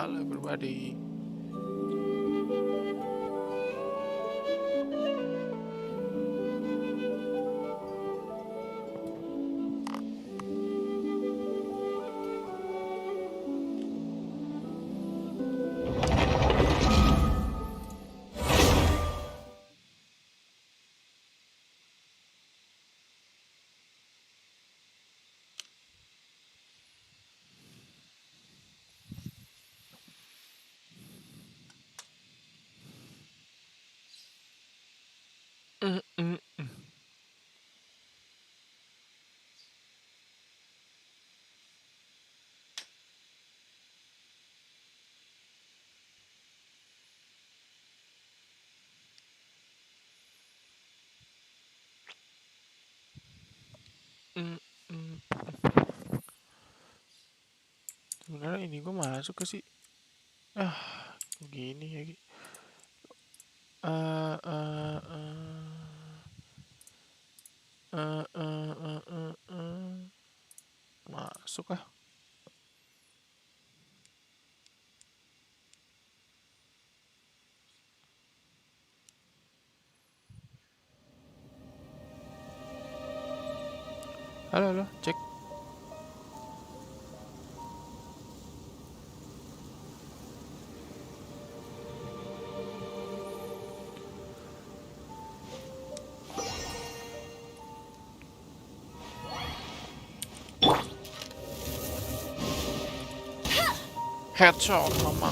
Halo everybody. Mm, mm, mm. Mm, mm. Sebenarnya ini gue masuk ke sih. Gini ya. Eh, eh, Masuk ah. Halo, halo, cek. Headshot, mama.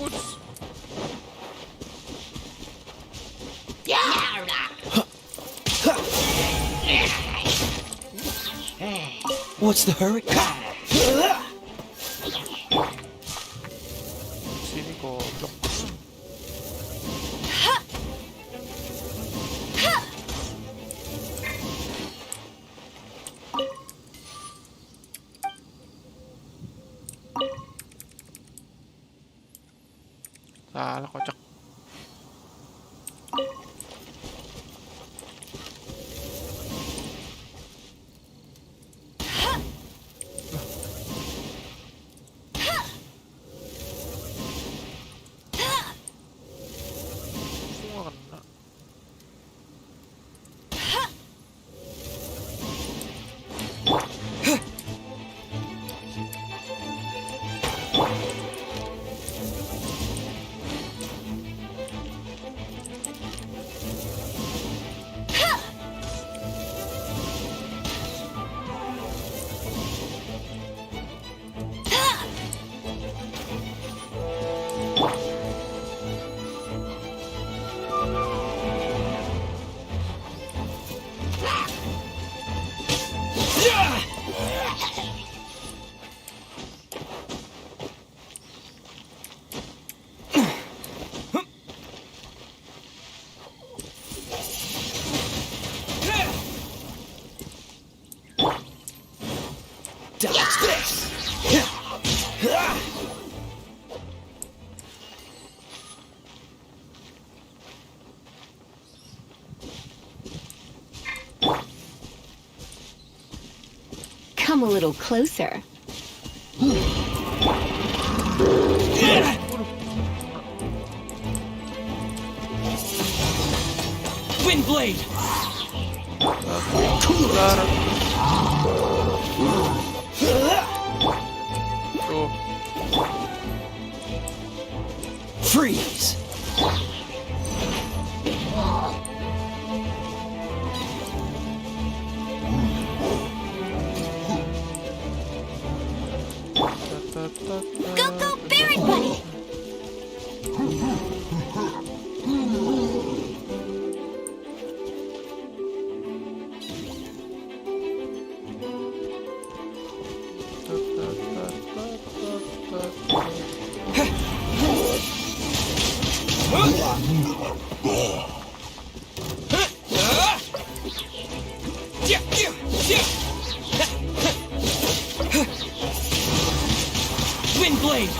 Uts. What's the hurry? Sini goblok. Salah kocak. Semua kena. Dodge this! Come a little closer. Windblade! Tuh. Freeze! Go, go, Barret Bunny! Windblade!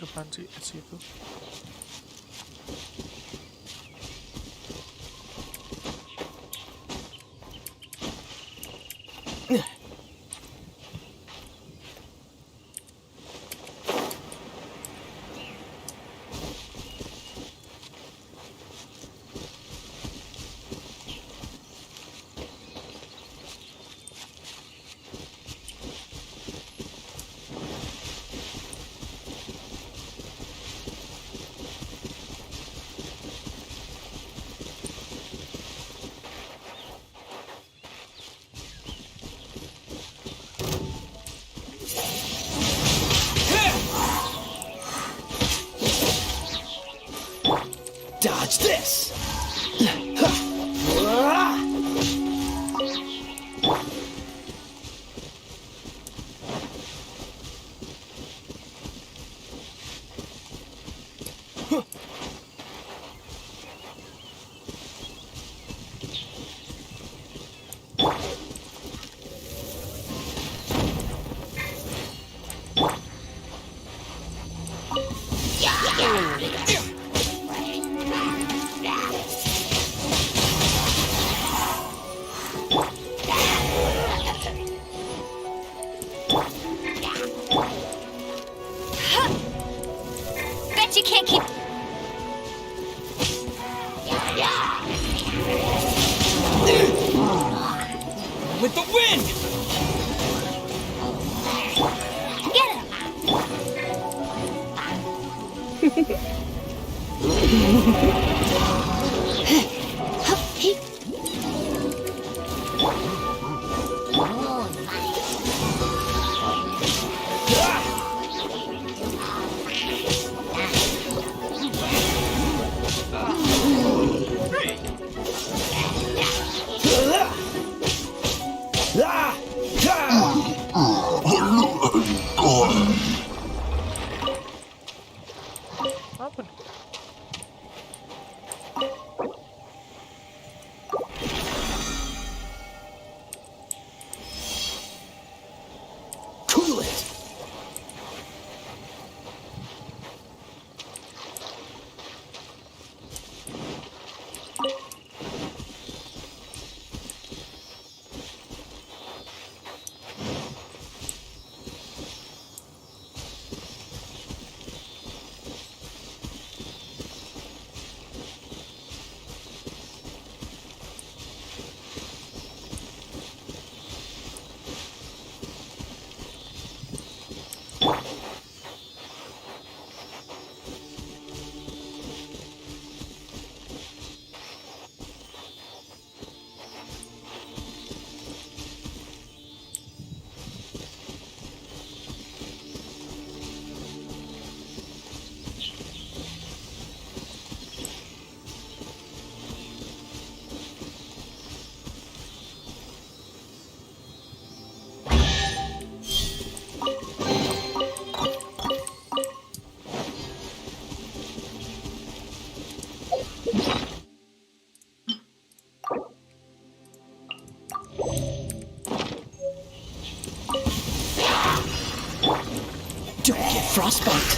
apaan sih di situ? Dodge this! Bet you can't keep. With the wind! Get him! Apa nih? Cool it! Don't get frostbite!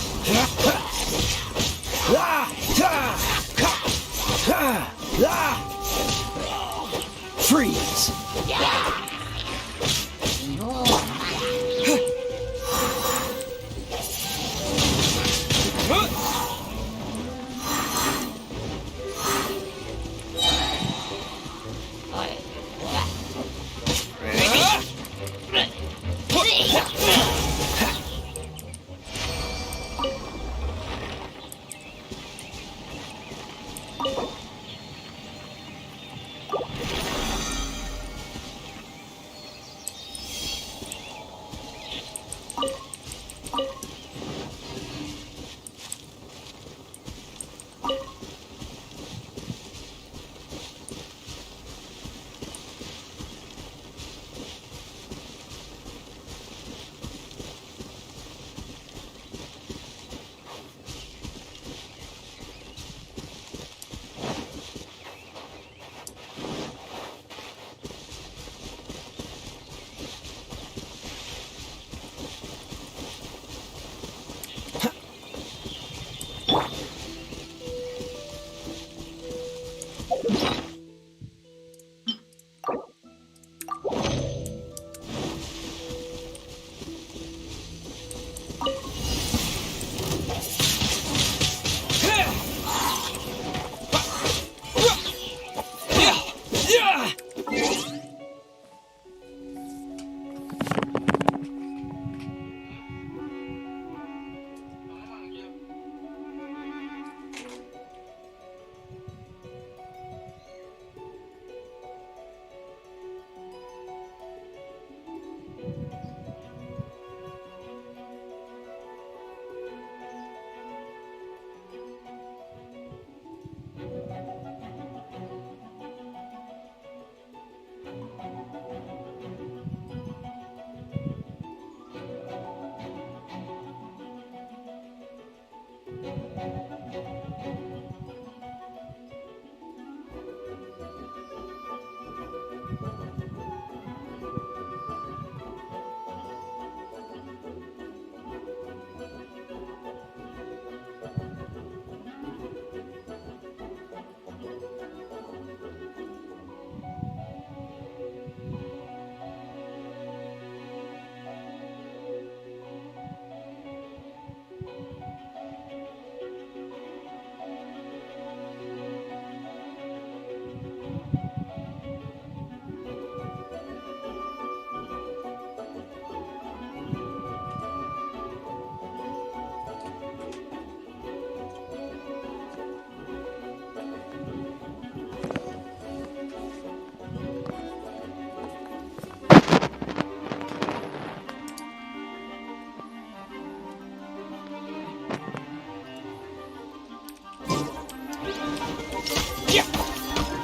Freeze!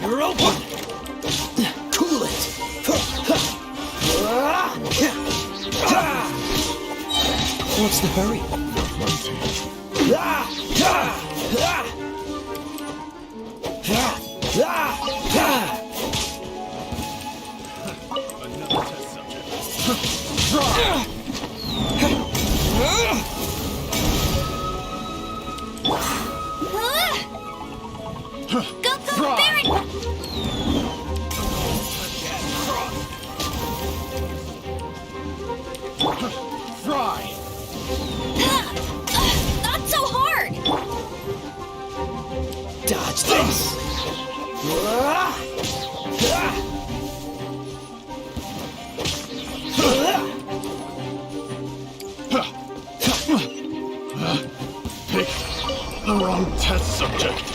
You're open! Cool it! What's the hurry? Another test subject. Go, Baron! Fry! Not so hard! Dodge this! Pick the wrong test subject.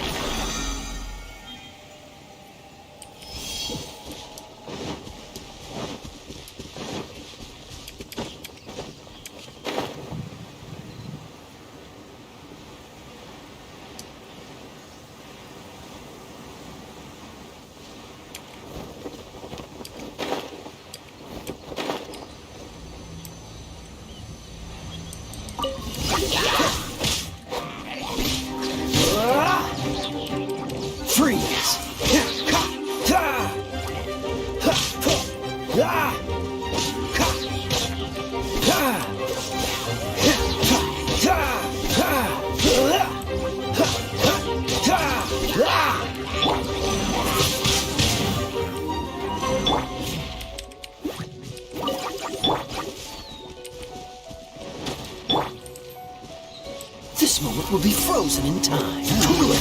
Freeze! This moment will be frozen in time. Cool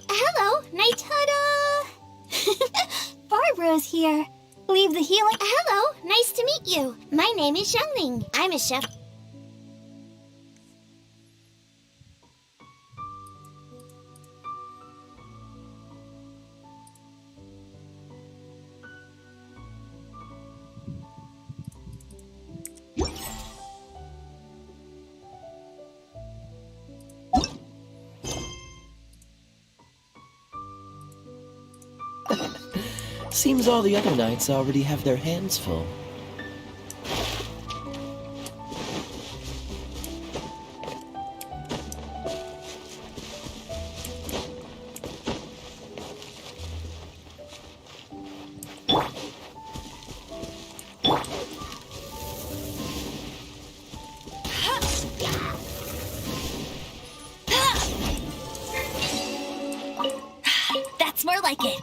Hello, night Barbara's here. Leave the healing. Hello, nice to meet you. My name is Xiangling. I'm a chef. Seems all the other knights already have their hands full. That's more like it.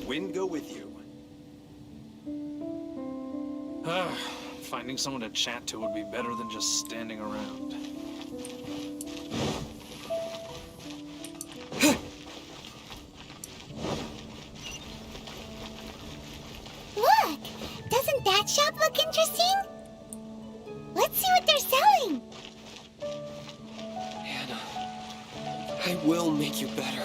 Wind go with you. Finding someone to chat to would be better than just standing around. Look! Doesn't that shop look interesting? Let's see what they're selling. Anna, I will make you better.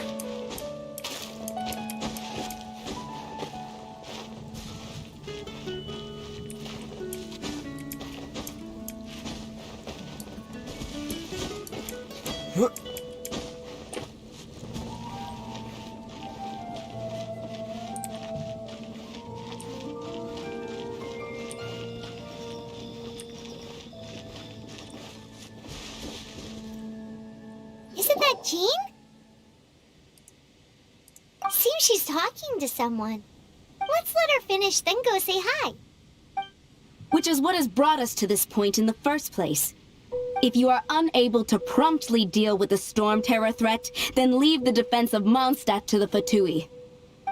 Isn't that Jean? Seems she's talking to someone. Let's let her finish, then go say hi. Which is what has brought us to this point in the first place. If you are unable to promptly deal with the storm terror threat, then leave the defense of Mondstadt to the Fatui.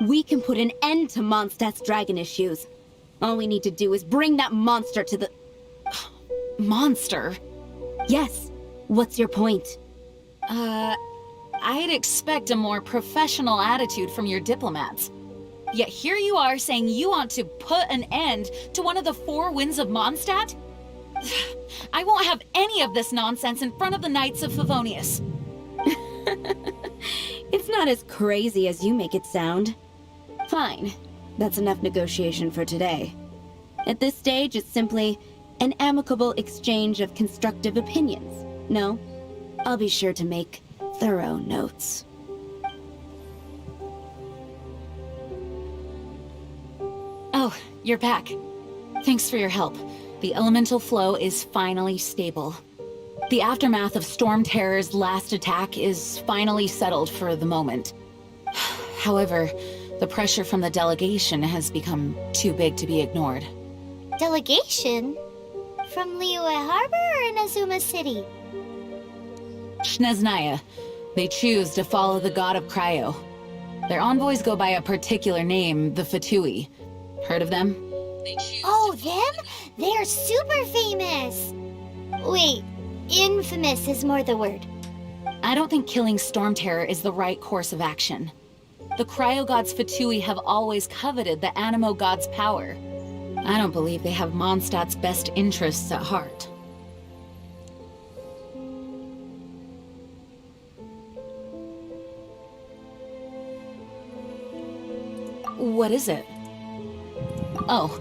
We can put an end to Mondstadt's dragon issues. All we need to do is bring that monster to the... Monster? Yes. What's your point? I'd expect a more professional attitude from your diplomats. Yet here you are saying you want to put an end to one of the four winds of Mondstadt? I won't have any of this nonsense in front of the Knights of Favonius. It's not as crazy as you make it sound. Fine. That's enough negotiation for today. At this stage, it's simply an amicable exchange of constructive opinions. No? I'll be sure to make thorough notes. Oh, you're back. Thanks for your help. The elemental flow is finally stable. The aftermath of Storm Terror's last attack is finally settled for the moment. However, the pressure from the delegation has become too big to be ignored. Delegation? From Liyue Harbor or Inazuma City? Shneznaya. They choose to follow the god of Cryo. Their envoys go by a particular name, the Fatui. Heard of them? Oh, them? They're super famous. Wait, infamous is more the word. I don't think killing Storm Terror is the right course of action. The Cryo Gods Fatui have always coveted the Animo God's power. I don't believe they have Mondstadt's best interests at heart. What is it? Oh,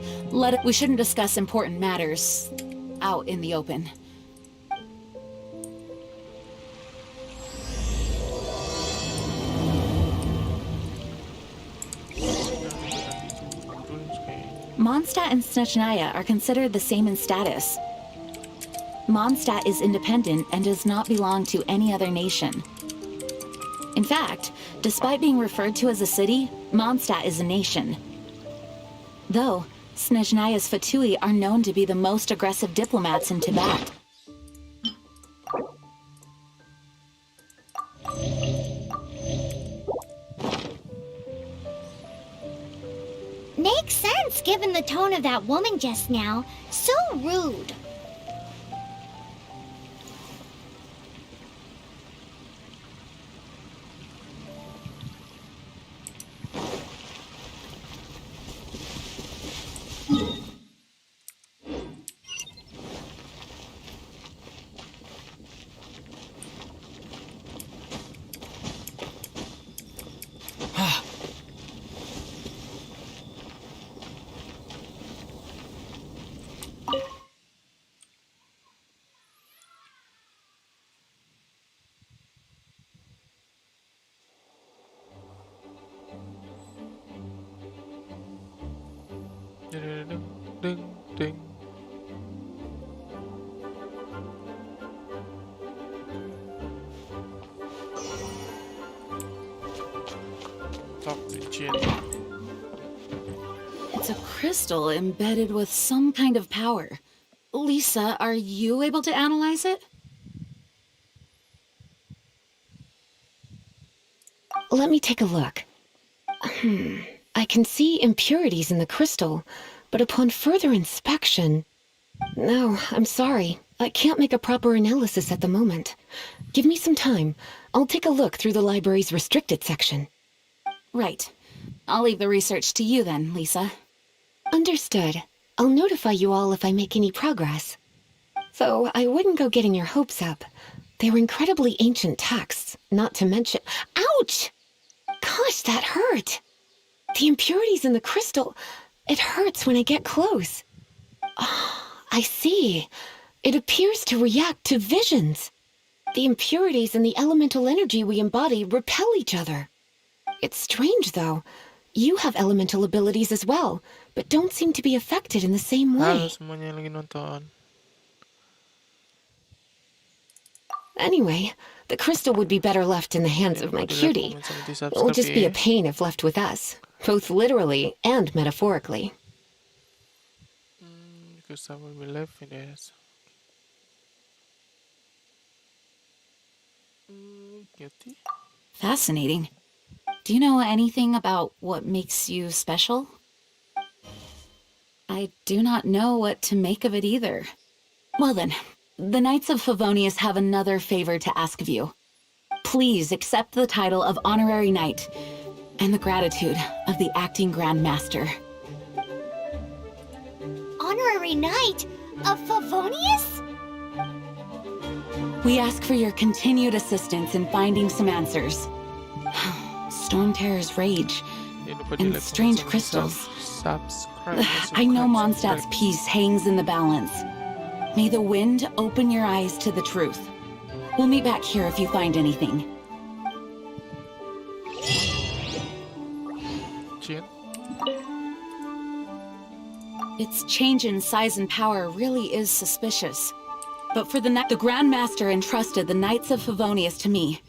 we shouldn't discuss important matters out in the open. Mondstadt and Snezhnaya are considered the same in status. Mondstadt is independent and does not belong to any other nation. In fact, despite being referred to as a city, Mondstadt is a nation. Though, Snezhnaya's Fatui are known to be the most aggressive diplomats in Tibet. Makes sense given the tone of that woman just now. So rude. Ding, ding. Talk to Jin. It's a crystal embedded with some kind of power. Lisa, are you able to analyze it? Let me take a look. I can see impurities in the crystal, but upon further inspection... No, I'm sorry. I can't make a proper analysis at the moment. Give me some time. I'll take a look through the library's restricted section. Right. I'll leave the research to you then, Lisa. Understood. I'll notify you all if I make any progress. Though I wouldn't go getting your hopes up. They're incredibly ancient texts, not to mention... Ouch! Gosh, that hurt! The impurities in the crystal... It hurts when I get close. Oh, I see. It appears to react to visions. The impurities and the elemental energy we embody repel each other. It's strange, though. You have elemental abilities as well, but don't seem to be affected in the same way. Halo semuanya yang lagi nonton. Anyway, the crystal would be better left in the hands of my cutie. It'll just be a pain if left with us, both literally and metaphorically. Because I will be left in this. Guilty. Fascinating. Do you know anything about what makes you special? I do not know what to make of it either. Well then, the Knights of Favonius have another favor to ask of you. Please accept the title of Honorary Knight and the gratitude of the Acting Grand Master. Honorary Knight of Favonius? We ask for your continued assistance in finding some answers. Storm Terror's rage and strange crystals. I know Mondstadt's peace hangs in the balance. May the wind open your eyes to the truth. We'll meet back here if you find anything. Jin? Its change in size and power really is suspicious. But for the Grand Master entrusted the Knights of Favonius to me.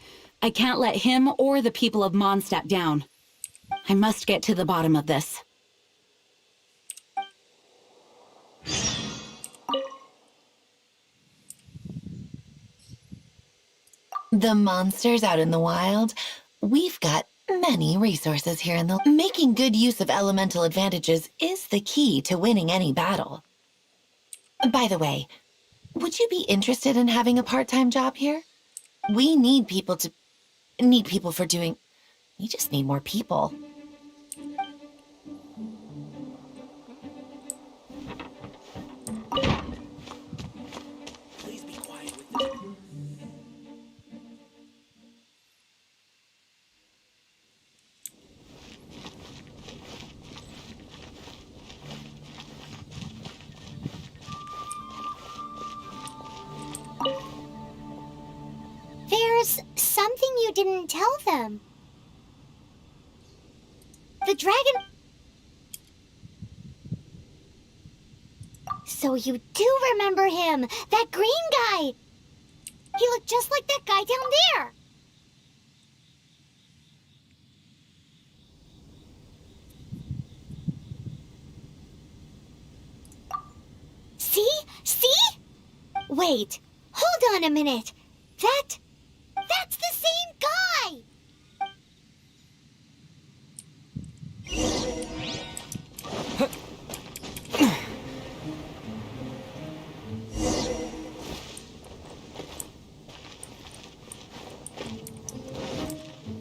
I can't let him or the people of Mondstadt down. I must get to the bottom of this. The monsters out in the wild, we've got many resources here in the... Making good use of elemental advantages is the key to winning any battle. By the way, would you be interested in having a part-time job here? We need people for doing... We just need more people. Please be quiet with that. There's something you didn't tell them. The dragon... So you do remember him, that green guy. He looked just like that guy down there. See? See? Wait, hold on a minute. That's the same guy!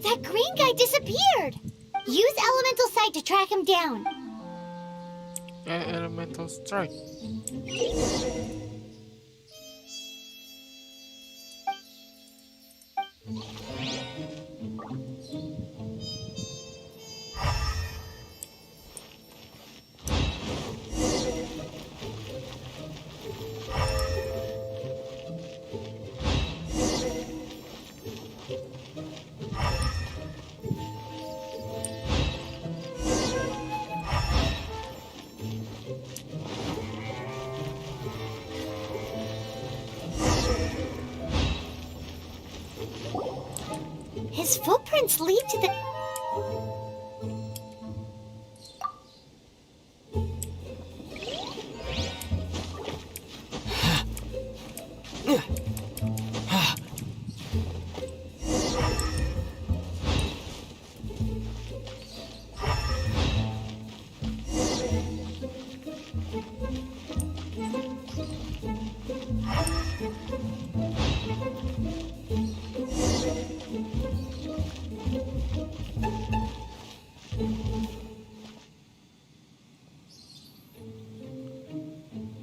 That green guy disappeared! Use Elemental Sight to track him down. Elemental strike. His footprints lead to the...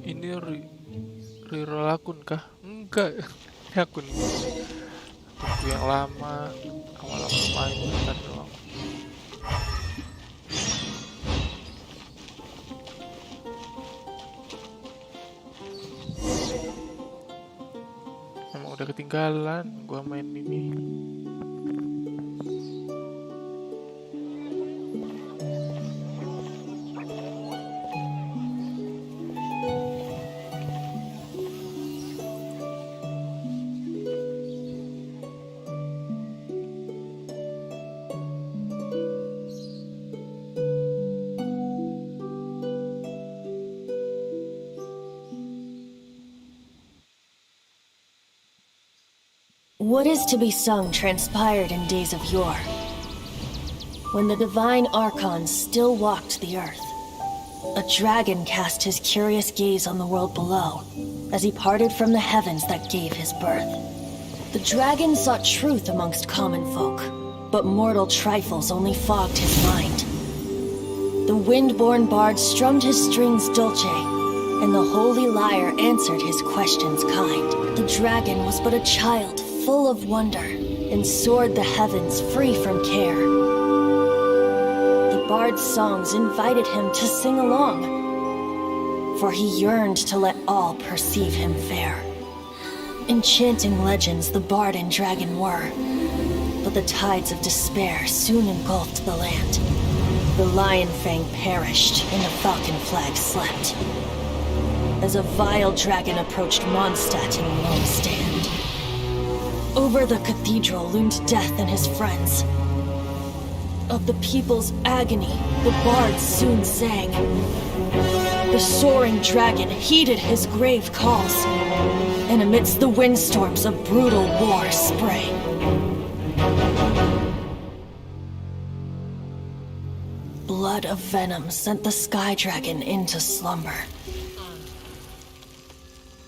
Ini reroll akun kah? Enggak. Ini akun tunggu yang lama, awal-awal main bentar doang. Emang udah ketinggalan gua main ini. What is to be sung transpired in days of yore, when the divine archons still walked the earth. A dragon cast his curious gaze on the world below, as he parted from the heavens that gave his birth. The dragon sought truth amongst common folk, but mortal trifles only fogged his mind. The wind-born bard strummed his strings dulce, and the holy lyre answered his questions kind. The dragon was but a child, full of wonder, and soared the heavens free from care. The bard's songs invited him to sing along, for he yearned to let all perceive him fair. Enchanting legends the bard and dragon were, but the tides of despair soon engulfed the land. The lion fang perished, and the falcon flag slept, as a vile dragon approached Mondstadt in a lone stand. Over the cathedral loomed death and his friends. Of the people's agony, the bards soon sang. The soaring dragon heeded his grave calls, and amidst the windstorms a brutal war sprang. flood of venom sent the sky dragon into slumber,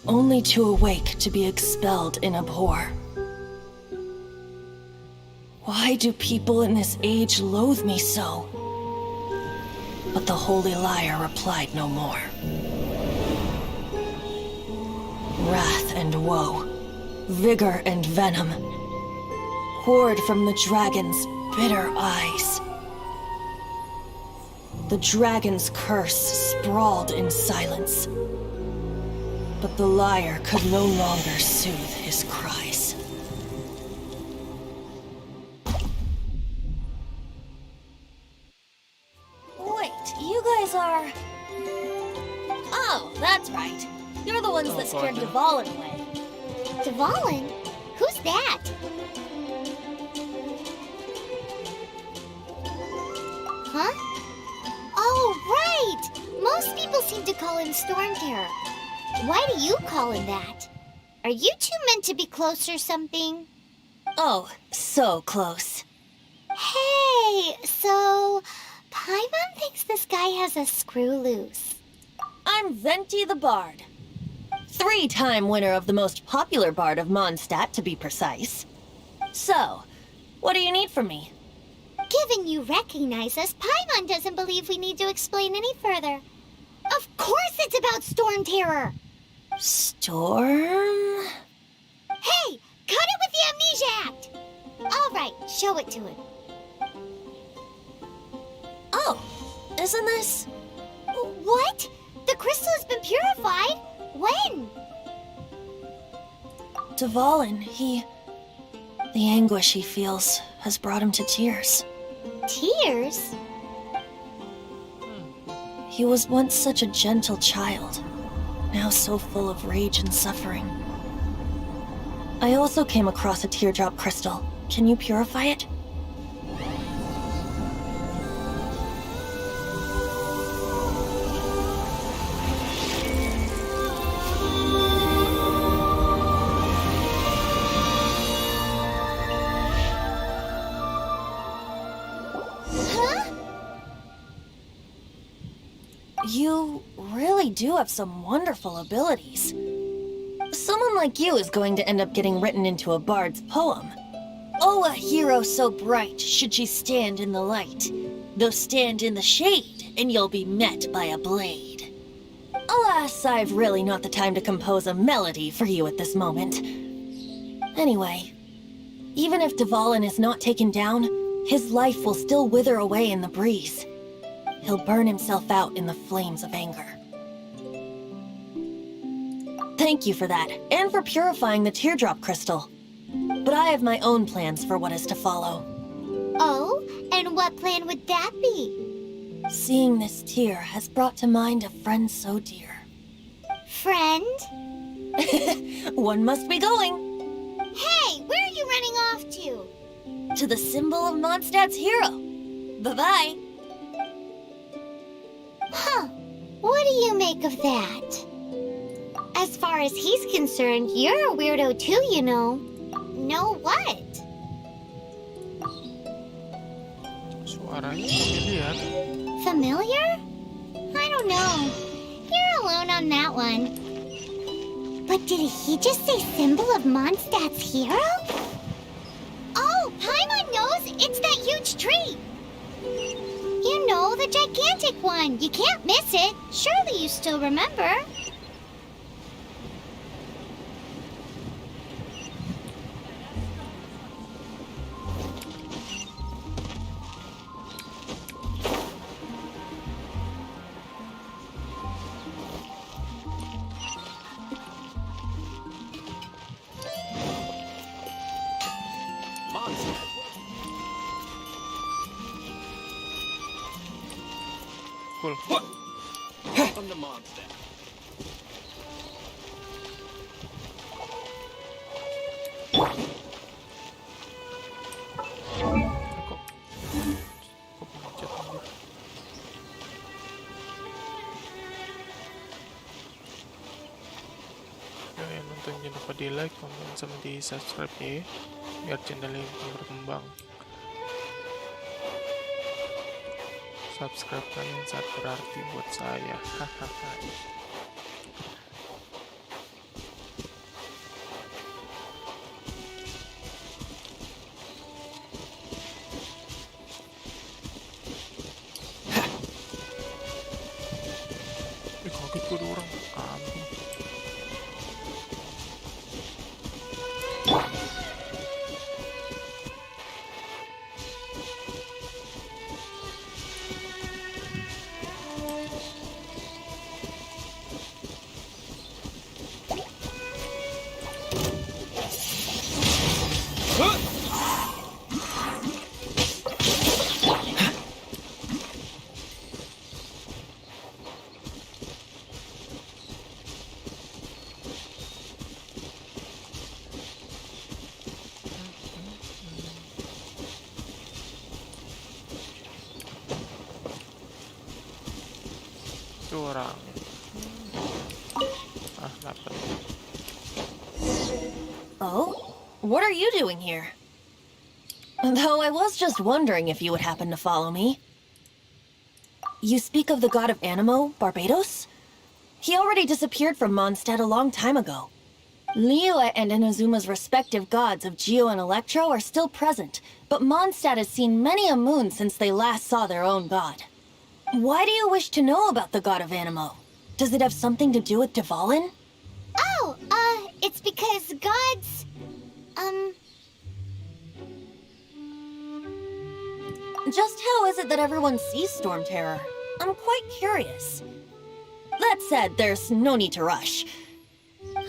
only to awake to be expelled in abhor. Why do people in this age loathe me so? But the holy liar replied no more. Wrath and woe, vigor and venom, poured from the dragon's bitter eyes. The dragon's curse sprawled in silence, but the liar could no longer soothe his cries. Wait, you guys are... Oh, that's right. You're the ones that scared Dvalin away. Dvalin? Who's that? Huh? Oh, right! Most people seem to call him Storm Terror. Why do you call him that? Are you two meant to be close or something? Oh, so close. Hey, so... Paimon thinks this guy has a screw loose. I'm Venti the Bard. 3-time winner of the most popular bard of Mondstadt, to be precise. So, what do you need from me? Given you recognize us, Paimon doesn't believe we need to explain any further. Of course it's about Storm Terror! Storm? Hey! Cut it with the Amnesia Act! Alright, show it to him. Oh, isn't this... What? The crystal has been purified? When? Dvalin, the anguish he feels has brought him to tears. Tears? He was once such a gentle child, now so full of rage and suffering. I also came across a teardrop crystal. Can you purify it? You really do have some wonderful abilities. Someone like you is going to end up getting written into a bard's poem. Oh, a hero so bright should she stand in the light. Though stand in the shade, and you'll be met by a blade. Alas, I've really not the time to compose a melody for you at this moment. Anyway, even if Dvalin is not taken down, his life will still wither away in the breeze. He'll burn himself out in the flames of anger. Thank you for that, and for purifying the teardrop crystal. But I have my own plans for what is to follow. Oh, and what plan would that be? Seeing this tear has brought to mind a friend so dear. Friend? One must be going. Hey, where are you running off to? To the symbol of Mondstadt's hero. Bye-bye. Huh. What do you make of that? As far as he's concerned, you're a weirdo too, you know. Know what? Suaranya familiar. Familiar? I don't know. You're alone on that one. But did he just say symbol of Mondstadt's hero? Oh, Paimon knows! It's that huge tree! You know, the gigantic one. You can't miss it. Surely you still remember. Cool. Welcome to Mondstadt. Kok pencet anjir. Yang nonton jangan lupa di like, komen, sama di subscribe ya, biar channelnya bisa berkembang. Subscribe kalian sangat berarti buat saya. Hahaha. Kaget gue ada orang. Ampun. Itu orang. Dapat. Oh? What are you doing here? Though I was just wondering if you would happen to follow me. You speak of the god of Animo, Barbados? He already disappeared from Mondstadt a long time ago. Liyue and Inazuma's respective gods of Geo and Electro are still present, but Mondstadt has seen many a moon since they last saw their own god. Why do you wish to know about the god of Animo? Does it have something to do with Dvalin? Oh, it's because gods, Just how is it that everyone sees Storm Terror? I'm quite curious. That said, there's no need to rush.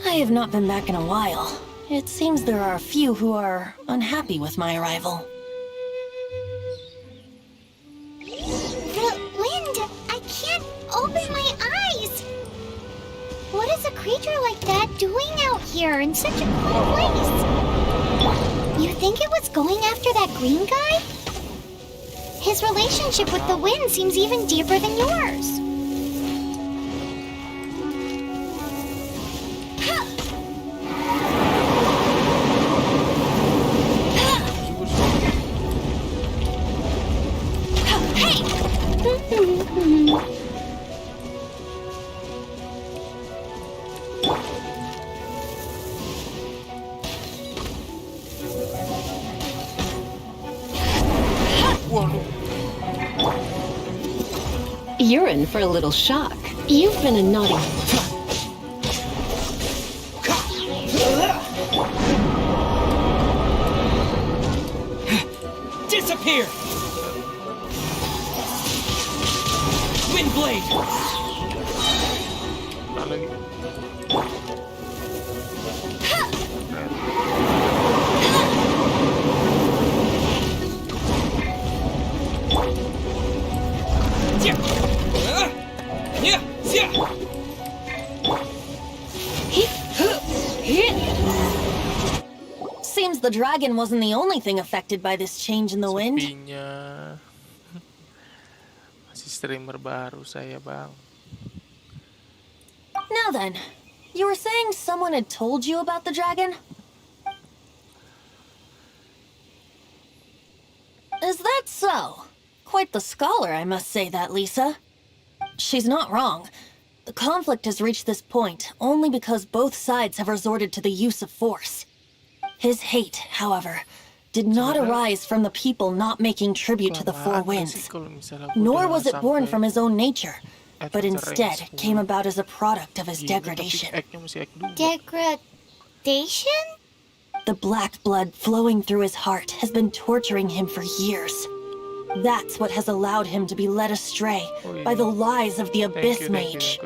I have not been back in a while. It seems there are a few who are unhappy with my arrival. the wind! I can't open my eyes! What is a creature like that doing out here in such a cold place? You think it was going after that green guy? His relationship with the wind seems even deeper than yours. You're in for a little shock. You've been a naughty... Disappear! Windblade! Seems the dragon wasn't the only thing affected by this change in the wind. Sepinya. Masih streamer baru saya, Bang. Now then, you were saying someone had told you about the dragon? Is that so? Quite the scholar, I must say that, Lisa. She's not wrong. The conflict has reached this point only because both sides have resorted to the use of force. His hate, however, did not arise from the people not making tribute to the Four Winds, nor was it born from his own nature, but instead came about as a product of his degradation. Degradation? The black blood flowing through his heart has been torturing him for years. That's what has allowed him to be led astray by the lies of the Abyss Mage.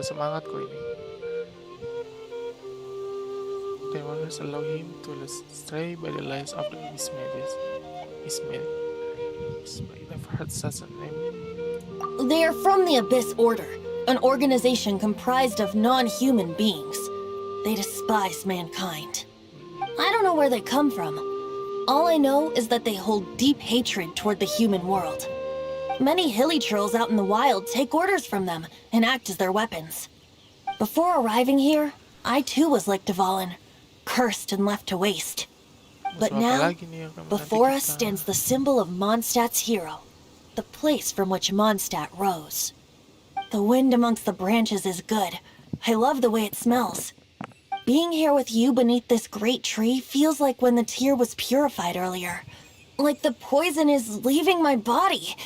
They always allow him to be astray by the lies of the Abyss Mage. Never heard such a name. They are from the Abyss Order, an organization comprised of non-human beings. They despise mankind. I don't know where they come from. All I know is that they hold deep hatred toward the human world. Many hilly trolls out in the wild take orders from them and act as their weapons. Before arriving here, I too was like Dvalin, cursed and left to waste. But now, before us stands the symbol of Mondstadt's hero, the place from which Mondstadt rose. The wind amongst the branches is good. I love the way it smells. Being here with you beneath this great tree feels like when the tear was purified earlier. Like the poison is leaving my body.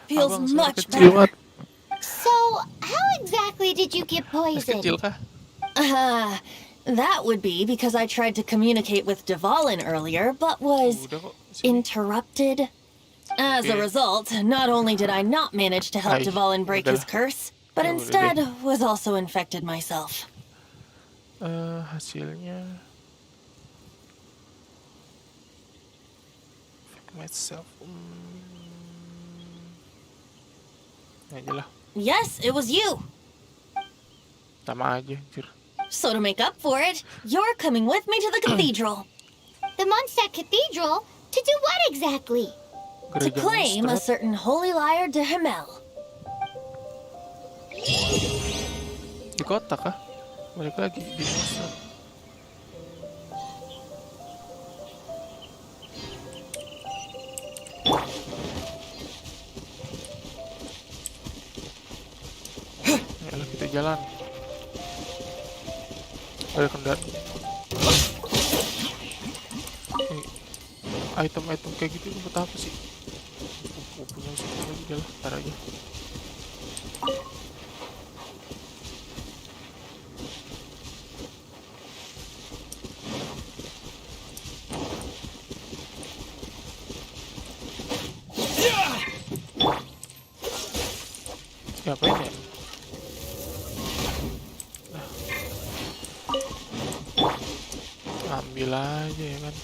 Feels Abang, suara much kecil better. banget. So, how exactly did you get Kecil poisoned? kah? That would be because I tried to communicate with Dvalin earlier, but was Udah kok. Sini. interrupted. As a Okay. result, not only did I not manage to help Ay, Dvalin break udah. his curse, but Ya udah instead deh. was also infected myself. Hasilnya Fake myself. Ini aja lah. Yes, it was you. Sama aja, anjir. So to make up for it, you're coming with me to the cathedral The Mondstadt Cathedral? To do what exactly? to Gereja claim a Mondstadt. certain holy liar de Himmel. Di kota kah? Balik lagi di Mondstadt. Ayolah kita jalan. Ada kendaraan. Item-item kayak gitu buat apa sih? Punya sih lagi jalan, ntar aja. Ngapain ya? Ambil aja ya kan.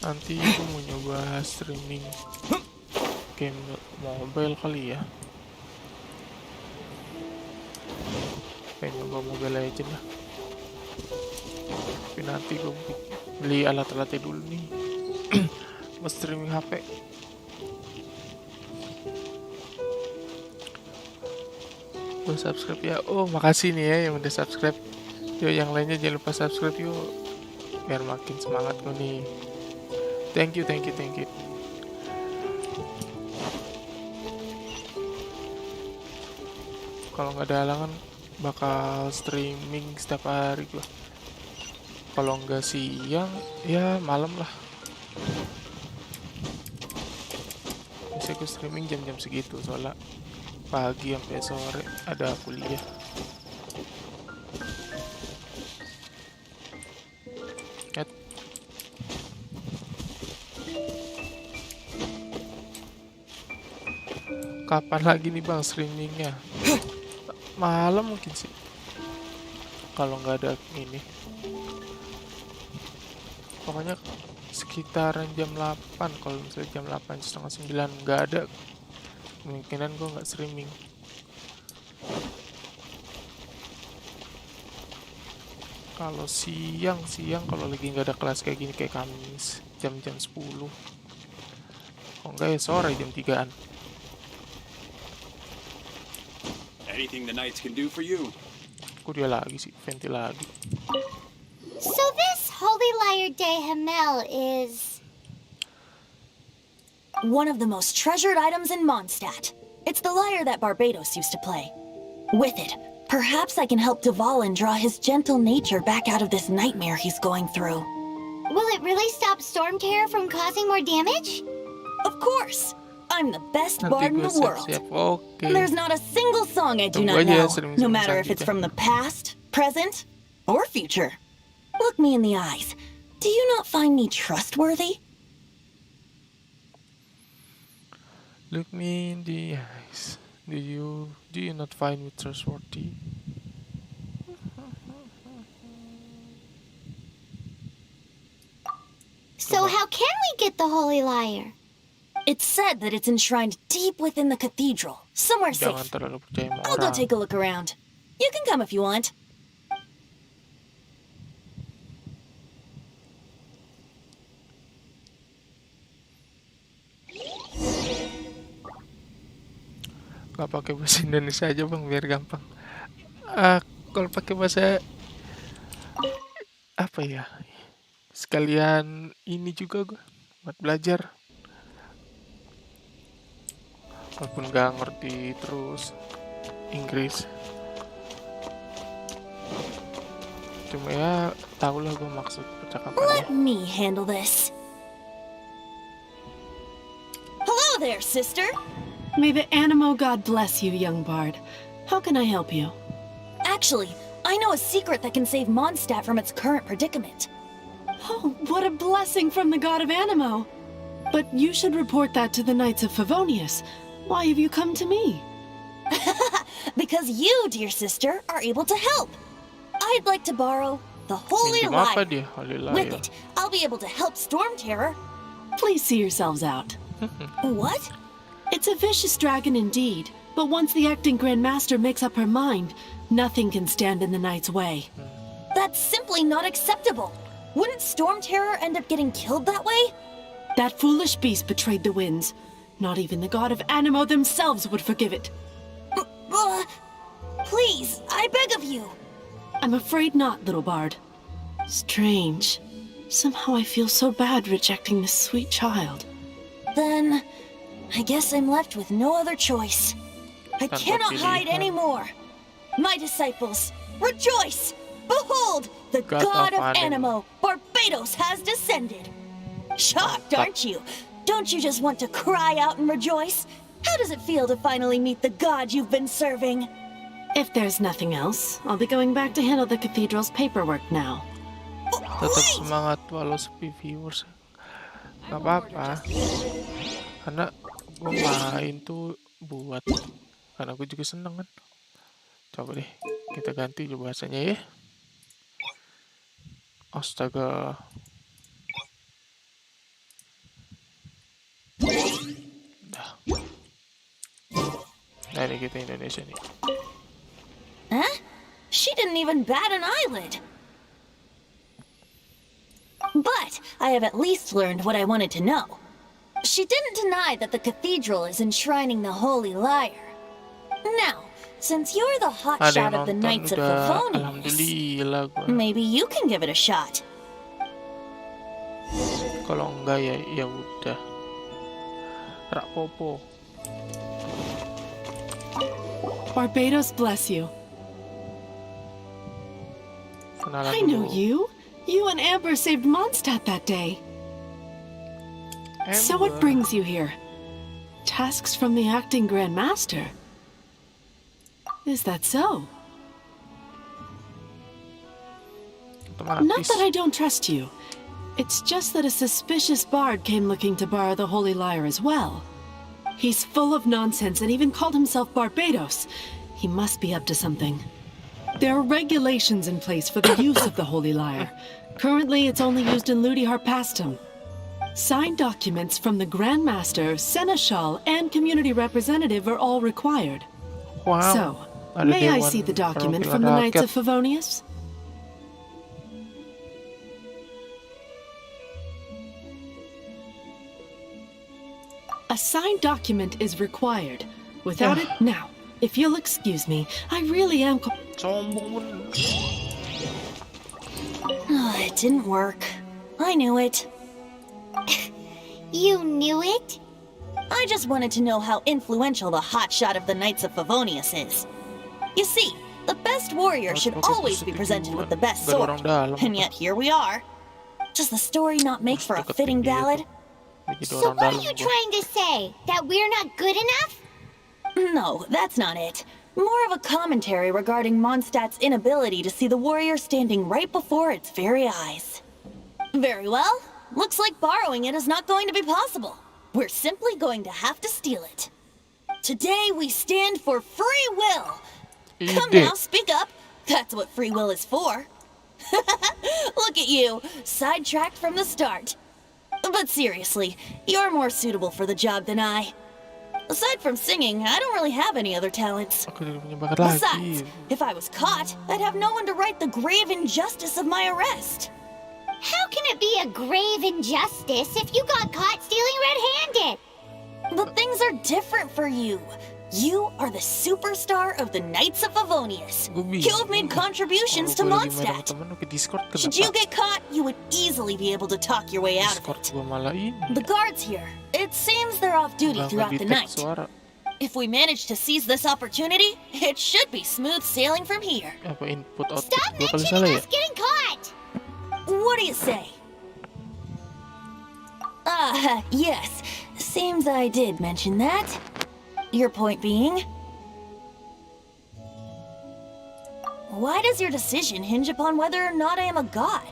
Nanti aku mau nyoba streaming game mobile kali ya. Pengen nyoba Mobile Legend lah. Tapi nanti gue beli alat-alatnya dulu nih. Mau streaming HP. Gue subscribe ya. Oh makasih nih ya yang udah subscribe. Yuk yang lainnya jangan lupa subscribe yuk. Biar makin semangat gue nih. Thank you. Kalau nggak ada halangan bakal streaming setiap hari gua. Kalau nggak siang ya malam lah. Bisa gue streaming jam-jam segitu soalnya pagi sampai sore ada kuliah. Kapan lagi nih bang streamingnya? Malam mungkin sih. Kalau nggak ada ini. Pokoknya sekitaran jam 8. Kalau misalnya jam 8 setengah 9 nggak ada, kemungkinan gue nggak streaming. Kalau siang kalau lagi nggak ada kelas kayak gini kayak Kamis jam-jam 10. Kalau nggak ya sore jam 3-an. Anything the knights can do for you. Kok dia lagi sih, venti lagi. So this holy liar de Himmel is... One of the most treasured items in Mondstadt. It's the lyre that Barbados used to play. With it, perhaps I can help Dvalin draw his gentle nature back out of this nightmare he's going through. Will it really stop Storm Terror from causing more damage? Of course! I'm the best Nanti bard in gue the world. siap-siap. Oke. There's not a single song I do Tunggu not aja ya know, streaming no matter if it's selanjutnya. from the past, present, or future. Look me in the eyes. Do you not find me trustworthy? Look me in the eyes. Do you not find me trustworthy? So how can we get the holy liar? It's said that it's enshrined deep within the cathedral, somewhere Jangan safe. terlalu percaya sama I'll go orang. take a look around. You can come if you want. Gak pakai bahasa Indonesia aja bang, biar gampang. Kalau pakai bahasa apa ya? Sekalian ini juga gue buat belajar. Walaupun gak ngerti terus Inggris. Cuma ya tau lah gue maksud percakapannya. Let me handle this. Hello there, sister. May the Animo God bless you, young bard. How can I help you? Actually, I know a secret that can save Mondstadt from its current predicament. Oh, what a blessing from the God of Animo! But you should report that to the Knights of Favonius. Why have you come to me? Because you, dear sister, are able to help. I'd like to borrow the Holy Minjem apa Lyre. dia? Holy With Lyre. it, I'll be able to help Storm Terror. Please see yourselves out. What? It's a vicious dragon indeed, but once the acting Grand Master makes up her mind, nothing can stand in the Knight's way. That's simply not acceptable. Wouldn't Storm Terror end up getting killed that way? That foolish beast betrayed the winds. Not even the God of Animo themselves would forgive it. Please, I beg of you. I'm afraid not, little bard. Strange. Somehow I feel so bad rejecting this sweet child. Then, I guess I'm left with no other choice. I Tanpa cannot hide pilihan. anymore. My disciples, rejoice! Behold, the God God of of Animo, Barbados, has descended. Shocked, aren't you? Don't you just want to cry out and rejoice? How does it feel to finally meet the God you've been serving? If there's nothing else, I'll be going back to handle the cathedral's paperwork now. Tetap semangat walau sepi viewers. Gak apa-apa. Karena gue main tuh buat, karena gue juga seneng kan. Coba deh kita ganti juga bahasanya ya. Astaga. Dah. Nah ini kita Indonesia nih. Huh? She didn't even bat an eyelid. But I have at least learned what I wanted to know. She didn't deny that the cathedral is enshrining the Holy Lyre. Now, since you're the Ada hotshot yang of the nonton Knights of udah, Favonius, alhamdulillah gue. maybe you can give it a shot. Kalau enggak ya ya udah. Rak popo. Barbados bless you. Kenalan I know dulu. you. You and Amber saved Mondstadt that day. So what Amber. brings you here? Tasks from the acting Grand Master? Is that so? Not Otomatis. that I don't trust you. It's just that a suspicious bard came looking to borrow the Holy Lyre as well. He's full of nonsense and even called himself Barbados. He must be up to something. There are regulations in place for the use of the Holy Lyre. Currently, it's only used in Ludi Harpastum. Signed documents from the Grand Master, Seneschal, and community representative are all required. Wow. So, Ada may I Dewan see the document Perwakilan from the Knights Rakyat. of Favonius? A signed document is required. Without it, now, if you'll excuse me, I really am. Sombong bener. It didn't work. I knew it. You knew it? I just wanted to know how influential the hotshot of the Knights of Favonius is. You see, the best warrior should always be presented with the best Gak ada sword. orang dalam. And yet here we are. Does the story not make for a fitting ballad? Jadi So orang what are dalam you gua. trying to say? That we're not good enough? No, that's not it. More of a commentary regarding Mondstadt's inability to see the warrior standing right before its very eyes. Very well. Looks like borrowing it is not going to be possible. We're simply going to have to steal it. Today we stand for free will. Come Ide. now, speak up. That's what free will is for. Look at you, sidetracked from the start. But seriously, you're more suitable for the job than I. Aside from singing, I don't really have any other talents. Aku tidak punya bakat lagi. Besides, if I was caught, I'd have no one to right the grave injustice of my arrest. How can it be a grave injustice if you got caught stealing red-handed? But things are different for you. You are the superstar of the Knights of Favonius. You have made contributions to Mondstadt. Should you get caught, you would easily be able to talk your way out of it. The guards here, it seems they're off duty throughout the night. If we manage to seize this opportunity, it should be smooth sailing from here. Stop mentioning us getting caught! What do you say? Yes. Seems I did mention that. Your point being? Why does your decision hinge upon whether or not I am a god?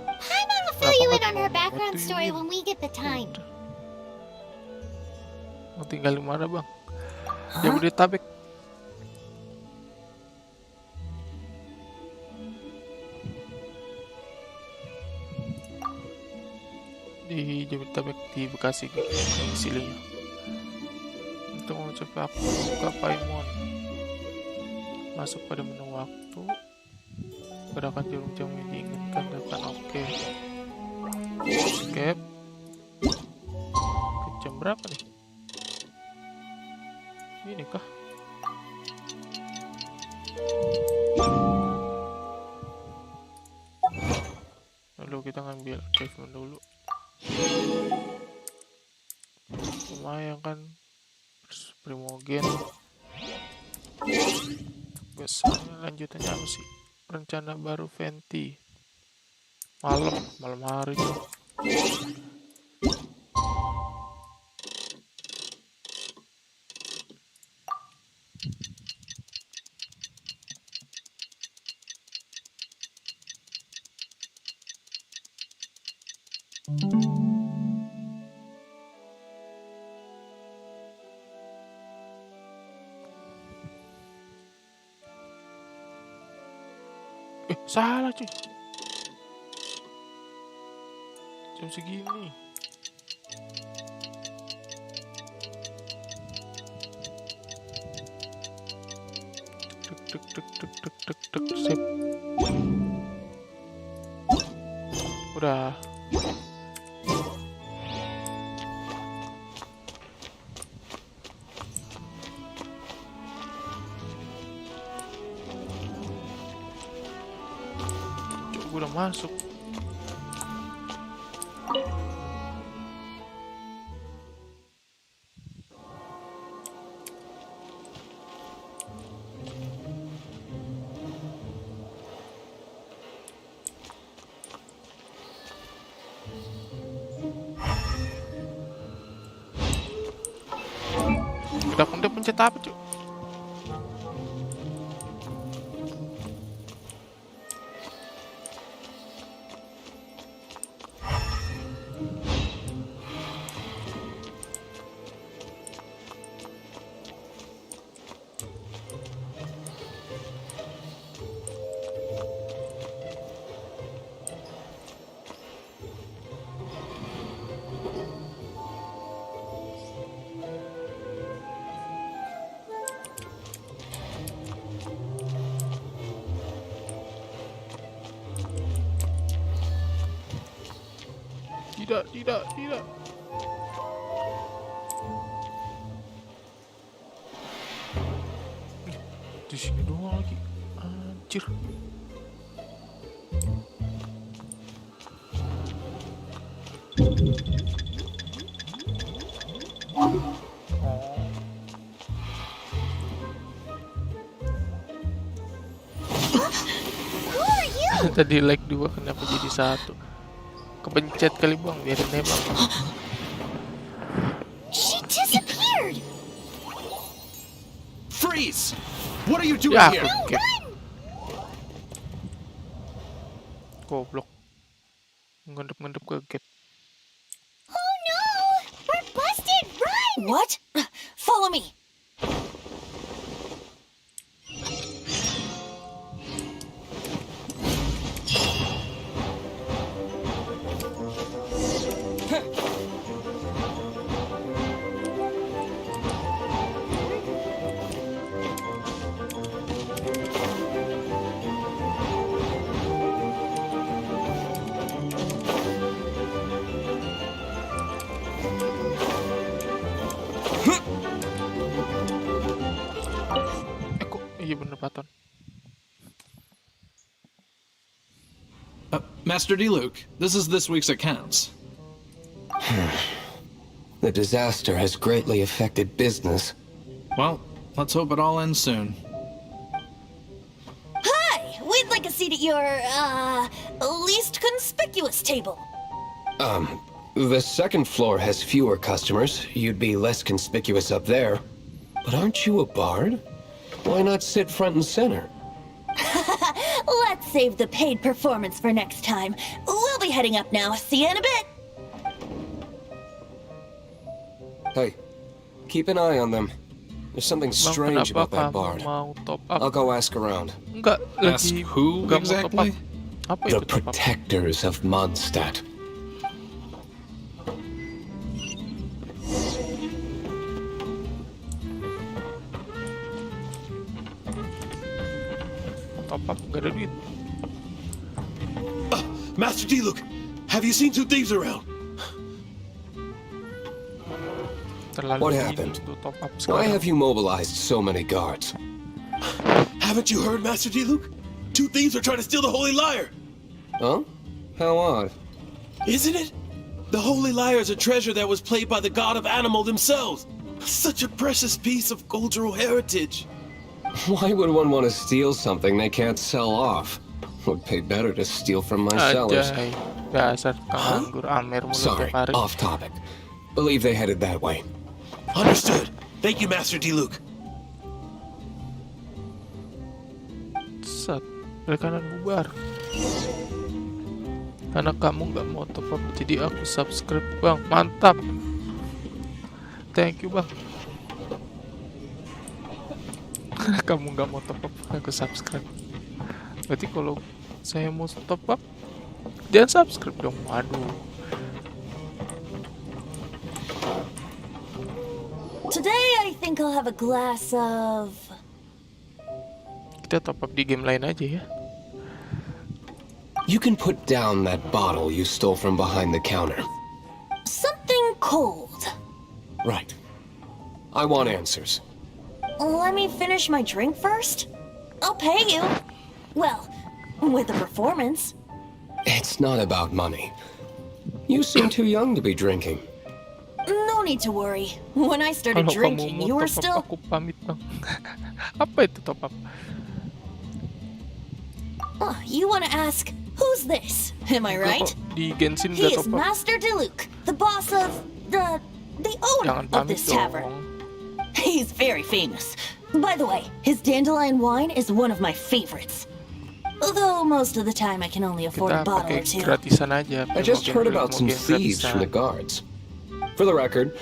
Paimon will fill you in on her background story when we get the time. Mau tinggal di mana, Bang? Jabodetabek. Di Jabodetabek di Bekasi istilahnya. Untuk mencapai apa? Buka Paimon. Masuk pada menu waktu. Gerakan jarum jam yang diinginkan dapat oke. Escape. Ke jam berapa nih? Ini kah? Lalu kita ngambil achievement dulu. Lumayan kan, primogen. Biasanya lanjutannya apa sih? Rencana baru Venti. Malam hari tuh. Salah cuy. Jam segini. Tek. Sip. Udah. Gue udah masuk. Udah pencet apa cuy? Tidak. Di sini doang lagi. Anjir. Tadi like 2 kenapa jadi 1? Kepencet kali Bang, biarin aja Bang. She disappeared. Freeze! What are you doing Ya, here? oke. Goblok. Ngendep ke gate. Oh no! We're busted! Run! What? Follow me. Kenapa, Ton? Master D. Luke, this is this week's accounts. The disaster has greatly affected business. Well, let's hope it all ends soon. Hi! We'd like a seat at your, least conspicuous table. The second floor has fewer customers. You'd be less conspicuous up there. But aren't you a bard? Why not sit front and center? Let's save the paid performance for next time. We'll be heading up now. See you in a bit. Hey, keep an eye on them. There's something Bang, strange kenapa about that kamu bard. mau top up? I'll go ask around. Enggak, Ask lagi who nggak mau top up. exactly? Apa The itu top up? protectors of Mondstadt. Top up, gak ada duit. Master D, look! Have you seen two thieves around? Terlalu What dini happened? untuk top up Why sekarang. have you mobilized so many guards? Haven't you heard, Master D, Luke? Two thieves are trying to steal the Holy Lyre! Huh? How odd. Isn't it? The Holy Lyre is a treasure that was played by the god of animal themselves. Such a precious piece of cultural heritage. Why would one want to steal something they can't sell off? Would pay better to steal from my sellers. Ajay, dasar penganggur Amer mulut Sorry, tiap hari. off topic. Believe they headed that way. Understood. Thank you, Master D, Luke. Set, rekanan bubar. Karena kamu nggak mau top up, jadi aku subscribe, bang. Mantap. Thank you, bang. Karena kamu nggak mau top up, aku subscribe. Berarti kalau saya mau top up, jangan subscribe dong. Waduh. Today I think I'll have a glass of... Kita top up di game lain aja ya. You can put down that bottle you stole from behind the counter. something cold. Right. I want answers. Let me finish my drink first. I'll pay you. Well, with a performance. It's not about money. You seem too young to be drinking. No need to worry. When I started Kalau drinking, kamu you mau were top up, still... aku pamit bang. Apa itu top up? Oh, you want to ask, who's this? Am I right? Kok di Genshin He gak is top up? Master Diluc, the boss of the owner Jangan of pamit this tavern. dong. He's very famous. By the way, his dandelion wine is one of my favorites. Although most of the time I can only afford Kita a bottle pakai or two. gratisan aja. I just Mau heard game- about mau some game thieves from the gratisan. guards. For the record,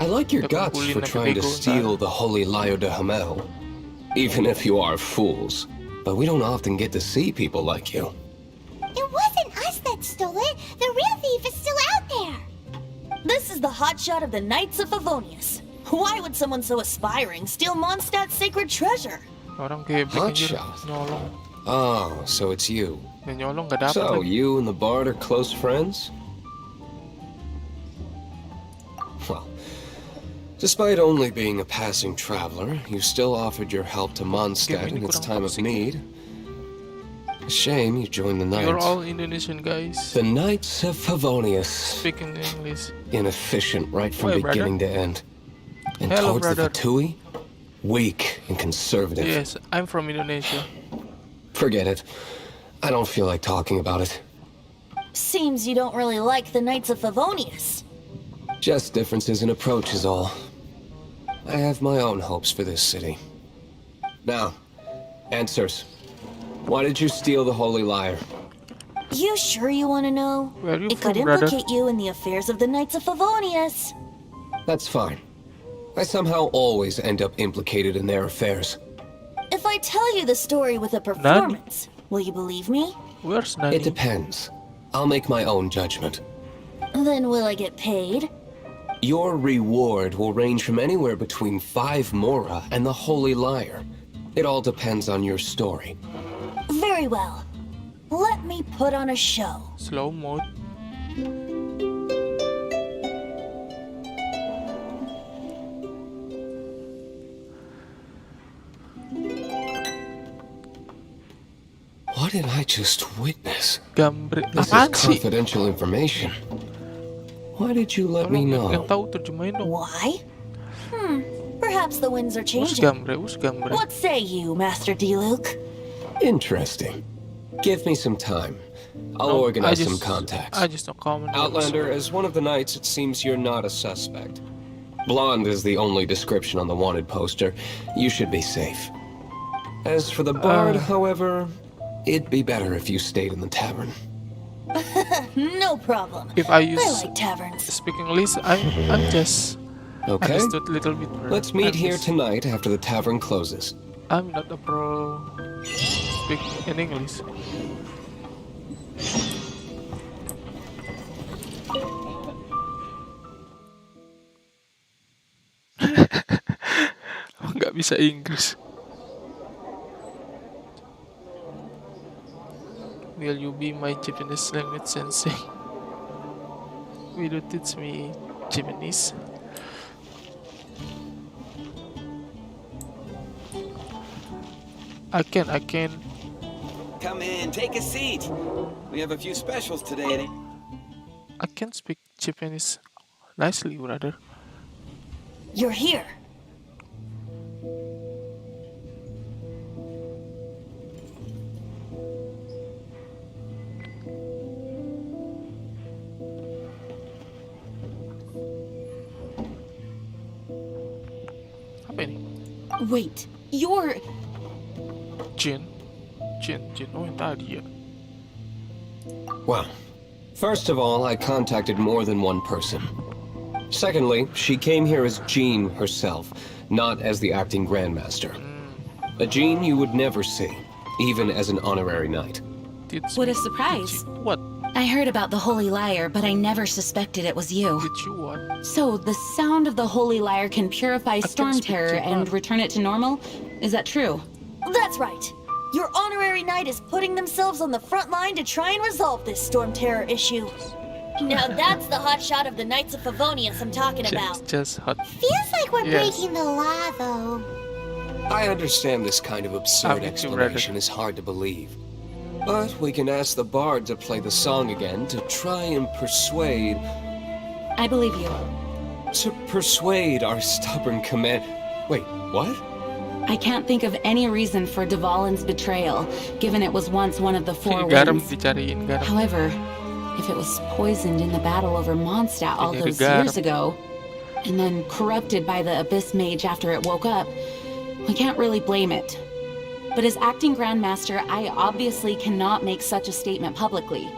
I like your Kita guts kumpulin for sampai trying to bego steal ntar. the holy Lyre de Hamel. Even if you are fools. But we don't often get to see people like you. It wasn't us that stole it. The real thief is still out there. This is the hotshot of the Knights of Favonius. Why would someone so aspiring steal Mondstadt's sacred treasure? Orang geblek anjir, Hotshot. nyolong. Oh, so it's you. Dan nyolong gak dapet So, lagi. you and the bard are close friends? Well, despite only being a passing traveler, you still offered your help to Mondstadt Game in ini its kurang time of toxic. need. A shame you joined the You're Knights. all Indonesian guys. The Knights of Favonius. Speaking English. Inefficient right from Hey, brother. beginning to end. And Hello, towards the brother. Fatui, weak and conservative. Yes, I'm from Indonesia. Forget it. I don't feel like talking about it. Seems you don't really like the Knights of Favonius. Just differences in approach is all. I have my own hopes for this city. Now, answers. Why did you steal the Holy Lyre? You sure you want to know? Where are you It could from, brother? implicate you in the affairs of the Knights of Favonius. That's fine. I somehow always end up implicated in their affairs. If I tell you the story with a performance, will you believe me? Where's Nani? It depends. I'll make my own judgment. Then will I get paid? Your reward will range from anywhere between 5 Mora and the Holy Lyre. It all depends on your story. Very well. Let me put on a show. Slow mode. did I just witness? Gambre. This is Apaan sih? confidential information. Why did you let me Tolong yang know? tahu terjemahin dong. Why? Perhaps the winds are Us changing. gambre, us gambre. What say you, Master D-Luke? Interesting. Give me some time. I'll No, organize some contacts. I just don't comment. Outlander, as one of the knights, it seems you're not a suspect. Blonde is the only description on the wanted poster. You should be safe. As for the bard, however, it'd be better if you stayed in the tavern. No problem. If I I use like taverns. speaking English, I'm just Okay? understood little bit. Let's meet I'm here just- tonight after the tavern closes. I'm not a pro speak in English. Nggak bisa Inggris. Will you be my Japanese language sensei? Will you teach me Japanese? I can. Come in, take a seat. We have a few specials today. I can speak Japanese nicely, brother. You're here. Apa ini? Wait, you're... Jin. Oh, yang tadi ya. Well, first of all, I contacted more than one person. Secondly, she came here as Jean herself, not as the acting Grandmaster. A Jean you would never see, even as an honorary knight. What a surprise. What? I heard about the Holy Lyre, but I never suspected it was you. Did you what? So, the sound of the Holy Lyre can purify storm speak terror and Japan. return it to normal? Is that true? That's right. Your honorary knight is putting themselves on the front line to try and resolve this storm terror issue. Now that's the hot shot of the Knights of Favonius I'm talking about. Just hot. Feels like we're Yes. breaking the law, though. I understand this kind of absurd me too, brother. explanation is hard to believe. But we can ask the bard to play the song again to try and persuade... I believe you. To persuade our stubborn command... Wait, what? I can't think of any reason for Dvalin's betrayal, given it was once one of the four Garam winds. dicariin garam. However, if it was poisoned in the battle over Mondstadt all Jadi those garam. years ago, and then corrupted by the Abyss Mage after it woke up, we can't really blame it. But as acting Grandmaster, I obviously cannot make such a statement publicly.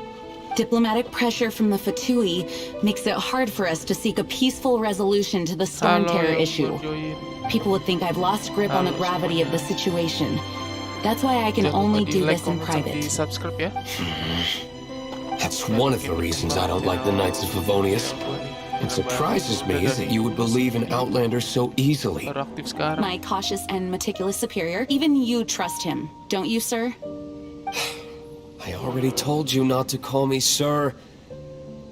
Diplomatic pressure from the Fatui makes it hard for us to seek a peaceful resolution to the storm Halo terror yang issue. mau join. People would think I've lost grip on the gravity of the situation. That's why I can Jangan only lupa di do like, this in comment, sama di private. subscribe ya. That's one of the reasons I don't like the Knights of Favonius. It surprises me that you would believe in Outlander so easily. Baru aktif sekarang. My cautious and meticulous superior, even you trust him, don't you, sir? I already told you not to call me sir.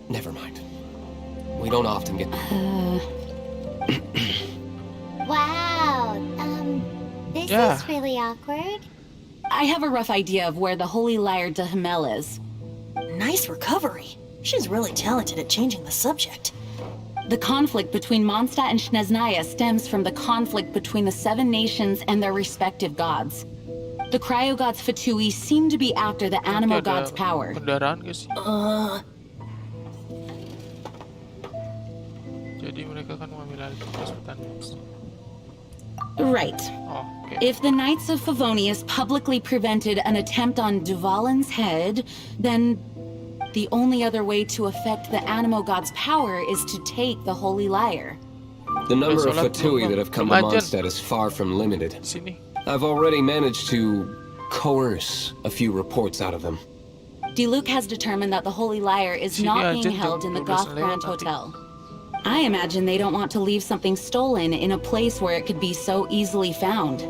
Never mind. We don't often get... Wow, this Yeah. is really awkward. I have a rough idea of where the Holy Lyre de Himmel is. Nice recovery. She's really talented at changing the subject. The conflict between Mondstadt and Snezhnaya stems from the conflict between the seven nations and their respective gods. The cryo-gods Fatui seem to be after the animal Nanti ada god's power. kendaraan gak sih? Jadi mereka kan mengambil alih tugas pertanian. Right. Oh, oke. If the Knights of Favonius publicly prevented an attempt on Dvalin's head, then the only other way to affect the animal god's power is to take the Holy Lyre. The number of Sholat Fatui belum, that have come to belum ajan. Mondstadt is far from limited. Sini. I've already managed to coerce a few reports out of them. Diluc has determined that the Holy Lyre is Sini not aja being jam held in the 12 Goth lewat Grand nanti. Hotel. I imagine they don't want to leave something stolen in a place where it could be so easily found.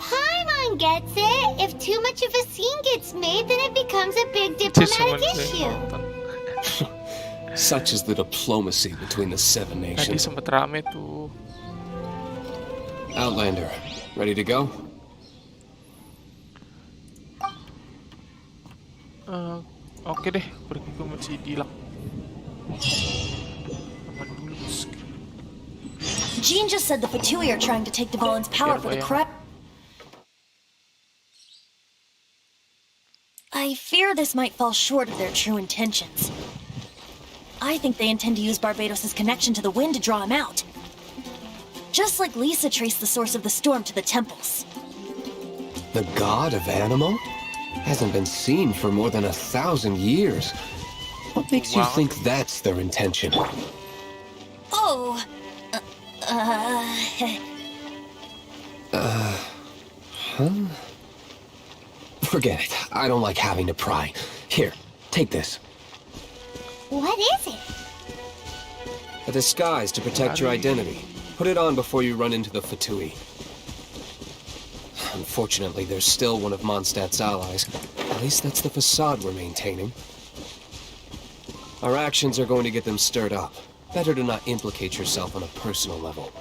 Paimon gets it. If too much of a scene gets made, then it becomes a big Just diplomatic cuman issue. nonton. Such is the diplomacy between the seven Tadi nations. sempet rame tuh. Outlander, ready to go? Oke deh, pergi ke si Dilak. Aman dulu. Jean just said the Fatui are trying to take Dvalin's power for the crowd. I fear this might fall short of their true intentions. I think they intend to use Barbados' connection to the wind to draw him out. Just like Lisa traced the source of the storm to the temples. The god of Animal? Hasn't been seen for more than 1,000 years. What makes you think that's their intention? Oh, Huh? Forget it. I don't like having to pry. Here, take this. What is it? A disguise to protect your identity. Put it on before you run into the Fatui. Unfortunately, there's still one of Mondstadt's allies. At least that's the facade we're maintaining. Our actions are going to get them stirred up. Better to not implicate yourself on a personal level.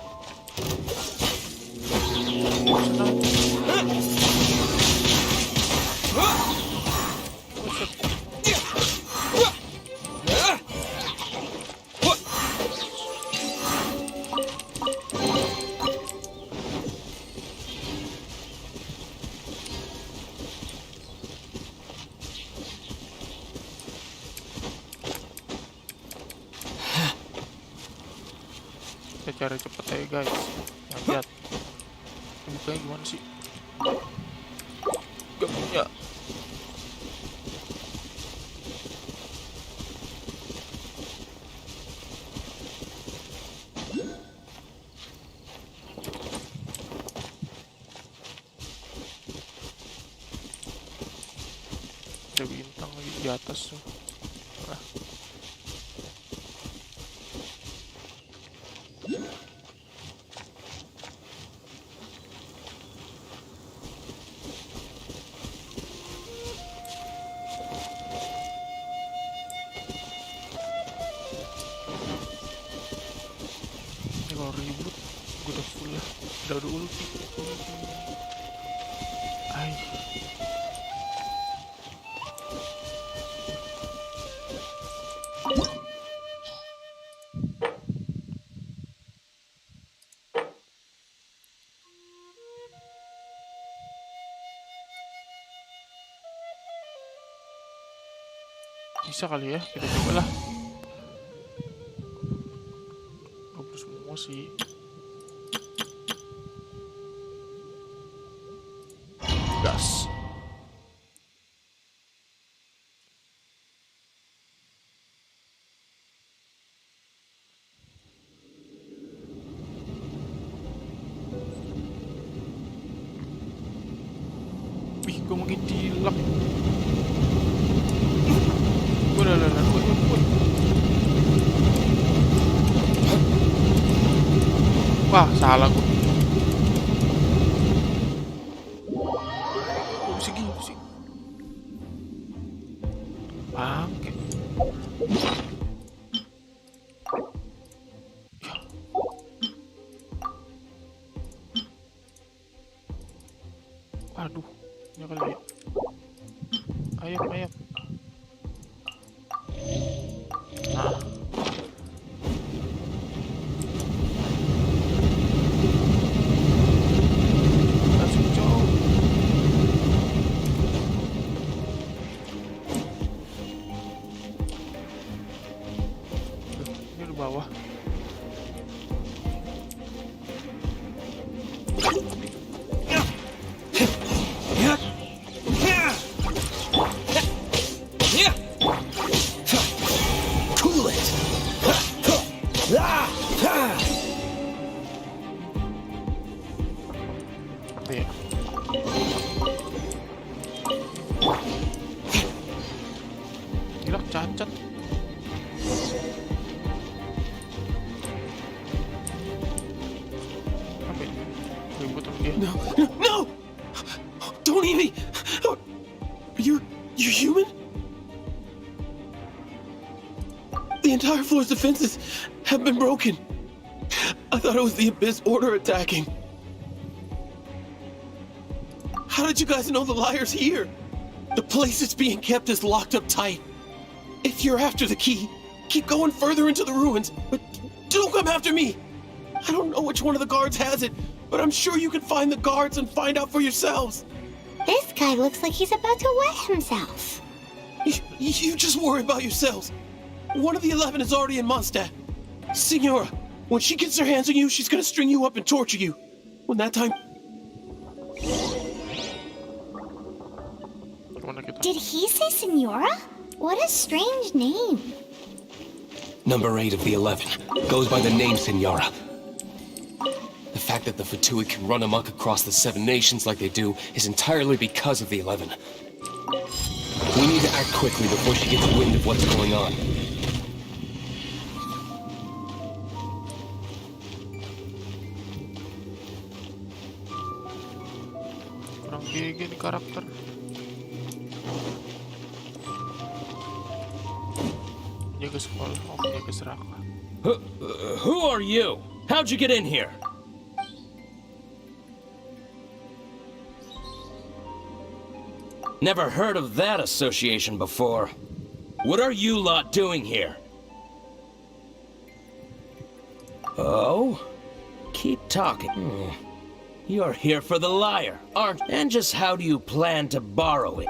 Kita cari cepet aja guys. Lihat. Bukanya gimana sih? Gak punya. Ada bintang lagi di atas tuh. Nah. Kalau ribut, gue udah full lah. Udah ulti. Ay. Bisa kali ya, kita coba lah. Gak semua sih. Gas. Wih, gue makin dilap. Wah, salah gue. Pusing. Bangke. Ya. Aduh, ini kali ya. Ayam. Nah. Ini di bawah. Cool it. Apa ya? Gila, cacat. Apa ini? Ribut sama dia. No! Don't eat me! You're human? The entire floor's defenses have been broken. I thought it was the Abyss Order attacking. How did you guys know the liar's here? The place it's being kept is locked up tight. If you're after the key, keep going further into the ruins, but don't come after me. I don't know which one of the guards has it, but I'm sure you can find the guards and find out for yourselves. This guy looks like he's about to wet himself. You just worry about yourselves. One of the 11 is already in Mondstadt. Signora, when she gets her hands on you, she's gonna string you up and torture you. When that time... Did he say Senora? What a strange name. Number 8 of the 11 goes by the name Senora. The fact that the Fatui can run amok across the 7 nations like they do is entirely because of the 11. We need to act quickly before she gets wind of what's going on. Kurang gigi nih karakter. Jaga sekolah, jaga serakah. Who are you? How'd you get in here? Never heard of that association before. What are you lot doing here? Oh? Keep talking. You're here for the lyre, aren't you? And just how do you plan to borrow it?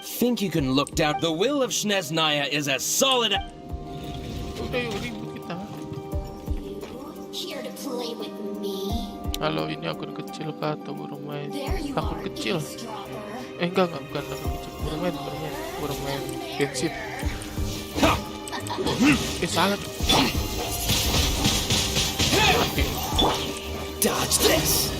Think you can look down? The will of Sneznaya is as solid as... Udah yuk ribut kita. Here to play with me? Halo, ini akun kecil kah atau baru main? Akun kecil. Enggak, bukan akun kecil. Baru main Genshin. Salah. Dodge this!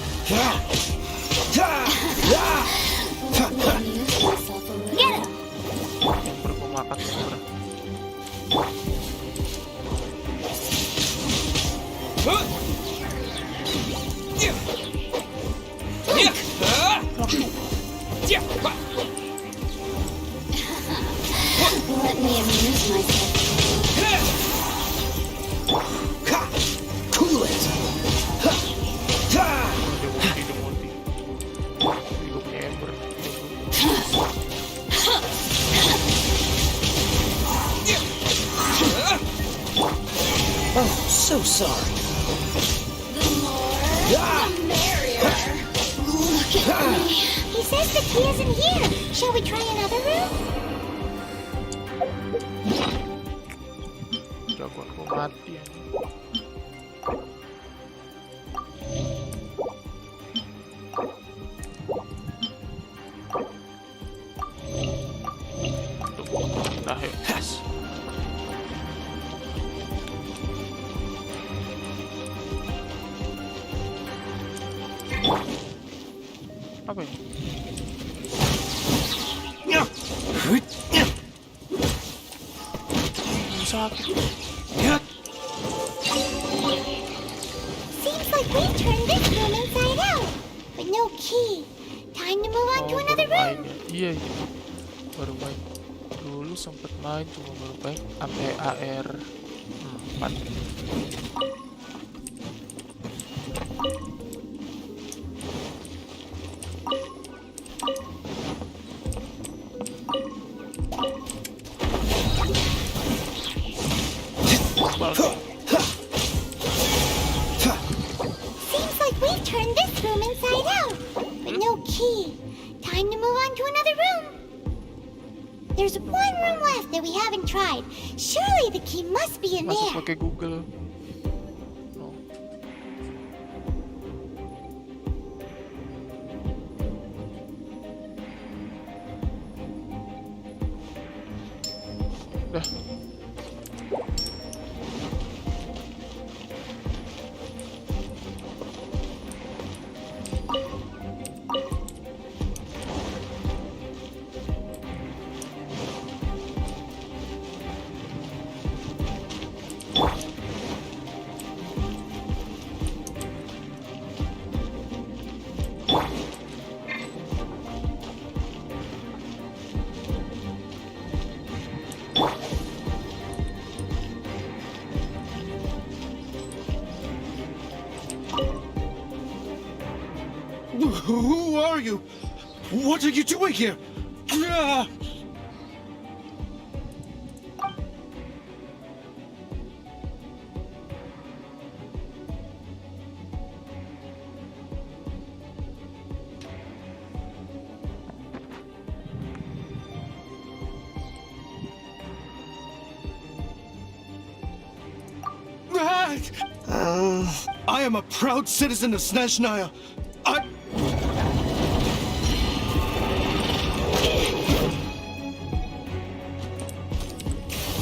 Yang berpemakan sebenarnya. Let me amuse myself. Cool it! Oh, so sorry. The merrier. Look at me. He says the key isn't here. Shall we try another room? Jagoanku mati ya. Nah, ya. Apa ini? Sakit. Seems like we've turned this room inside out, but no key. Time to move on to another room. Iya, baru main. Dulu sempet main, cuma baru main sampai AR 4. Seems like we've turned this room inside out, but no key. Time to move on to another room. There's one room left that we haven't tried. Surely the key must be in Masuk there. pakai Google. No. Dah. Who are you? What are you doing here? Ah! I am a proud citizen of Snezhnaya.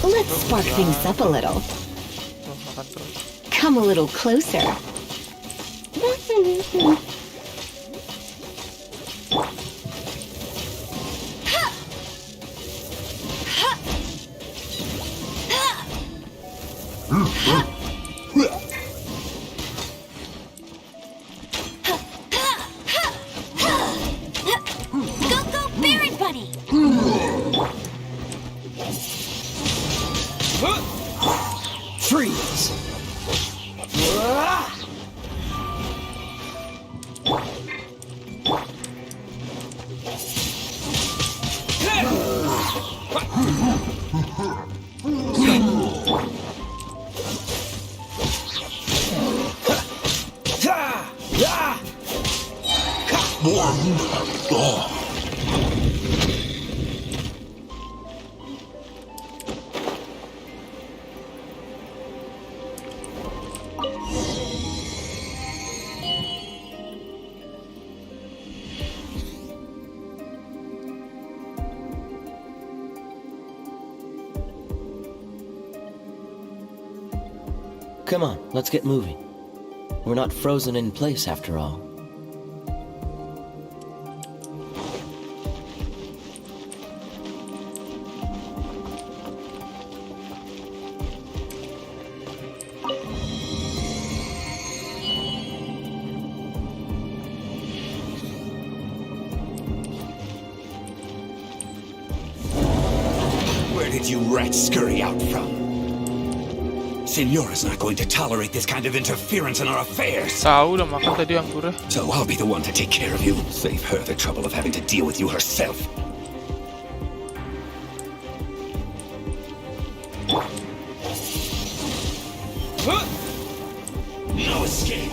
Let's spark things up a little. Come a little closer. Freeze! Come on, let's get moving. We're not frozen in place after all. Where did you rats scurry out from? Signora's not going to tolerate this kind of interference in our affairs. Tahu udah makan tadi anggurnya. So I'll be the one to take care of you. Save her the trouble of having to deal with you herself. No escape.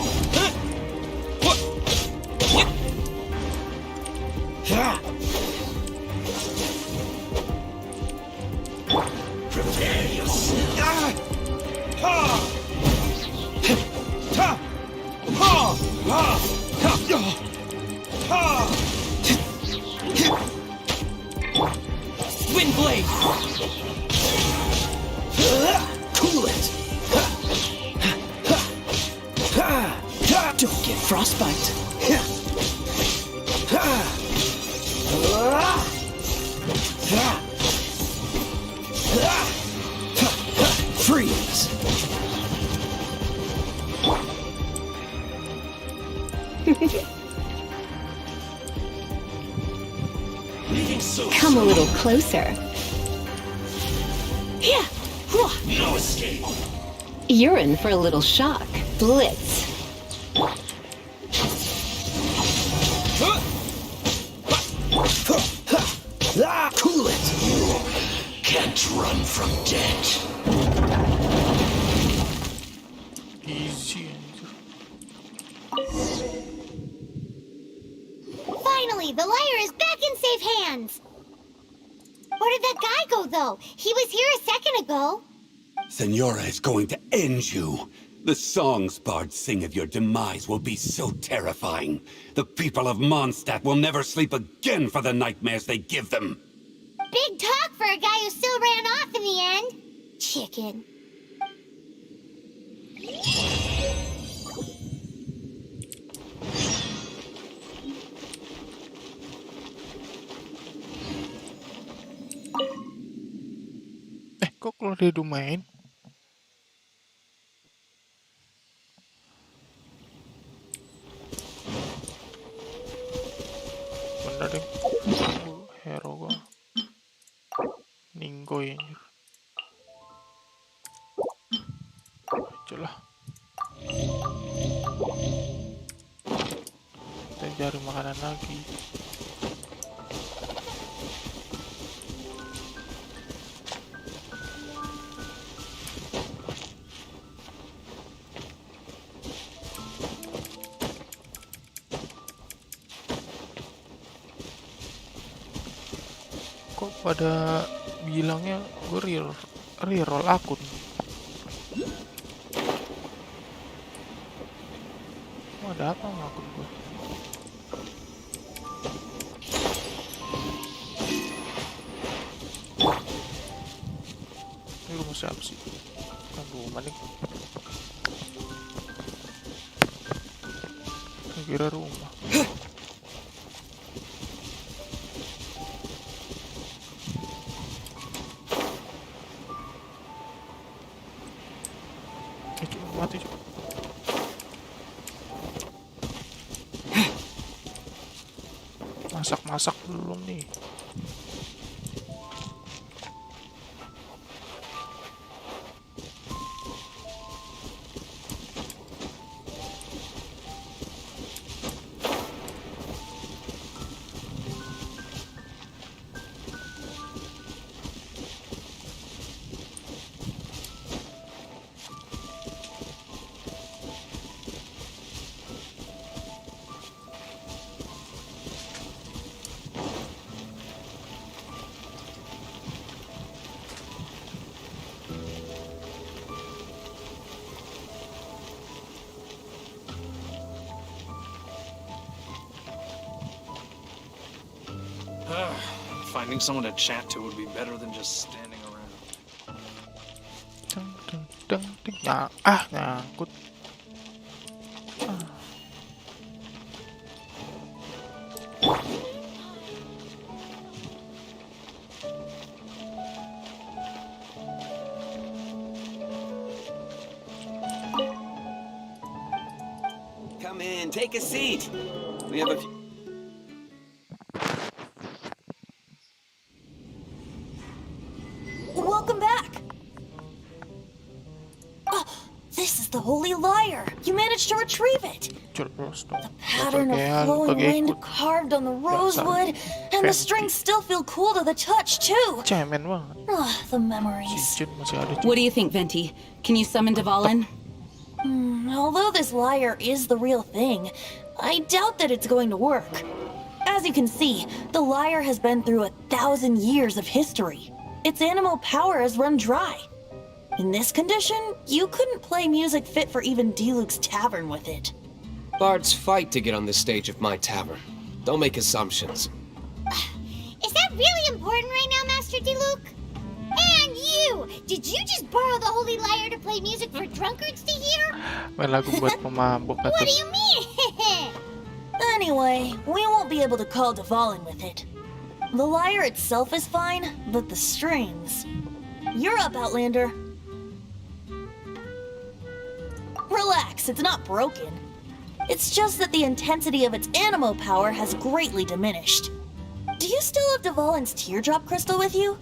Prepare yourself. Wind blade! Cool it! Don't get frostbite! Freeze! Come a little closer. Yeah. No escape. You're in for a little shock. Blitz. Cool it. You can't run from death. Easy. Finally, the liar is back in safe hands. Where did that guy go, though? He was here a second ago. Signora is going to end you. The songs bards sing of your demise will be so terrifying. The people of Mondstadt will never sleep again for the nightmares they give them. Big talk for a guy who still ran off in the end. Chicken. Kok keluar dari domain? Bener deh. Hero gua. Ninggoy anjir. Aja lah. Kita cari makanan lagi. Kok pada bilangnya gue reroll akun? Oh, ada apa sama akun gue? Ini rumah siapa sih? Aduh, manik. Kira rumah. Mati. Masak belum nih? Finding someone to chat to would be better than just standing around. Nyangkut. Come in, take a seat. We have a few... Welcome back! Oh, this is the Holy Lyre! You managed to retrieve it! The pattern of flowing wind carved on the rosewood, and the strings still feel cool to the touch, too! Cemen banget. The memories. What do you think, Venti? Can you summon Dvalin? Although this lyre is the real thing, I doubt that it's going to work. As you can see, the lyre has been through 1,000 years of history. Its animal power has run dry. In this condition, you couldn't play music fit for even Diluc's tavern with it. Bards fight to get on the stage of my tavern. Don't make assumptions. Is that really important right now, Master Diluc? And you! Did you just borrow the Holy Lyre to play music for drunkards to hear? Main lagu buat pemabuk What atau do you mean? Anyway, we won't be able to call Dvalin with it. The lyre itself is fine, but the strings... You're up, Outlander. Relax, it's not broken. It's just that the intensity of its animo power has greatly diminished. Do you still have Dvalin's teardrop crystal with you?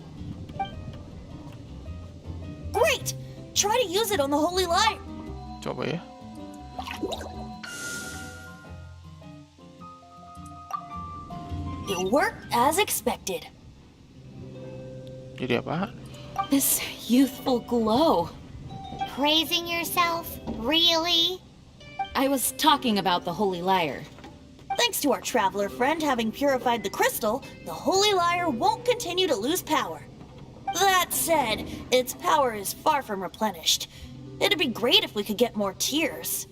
Great! Try to use it on the Holy Lyre. coba ya. It worked as expected. Jadi apa? This youthful glow. Praising yourself? Really? I was talking about the Holy Lyre. Thanks to our traveler friend having purified the crystal, the Holy Lyre won't continue to lose power. That said, its power is far from replenished. It'd be great if we could get more tears.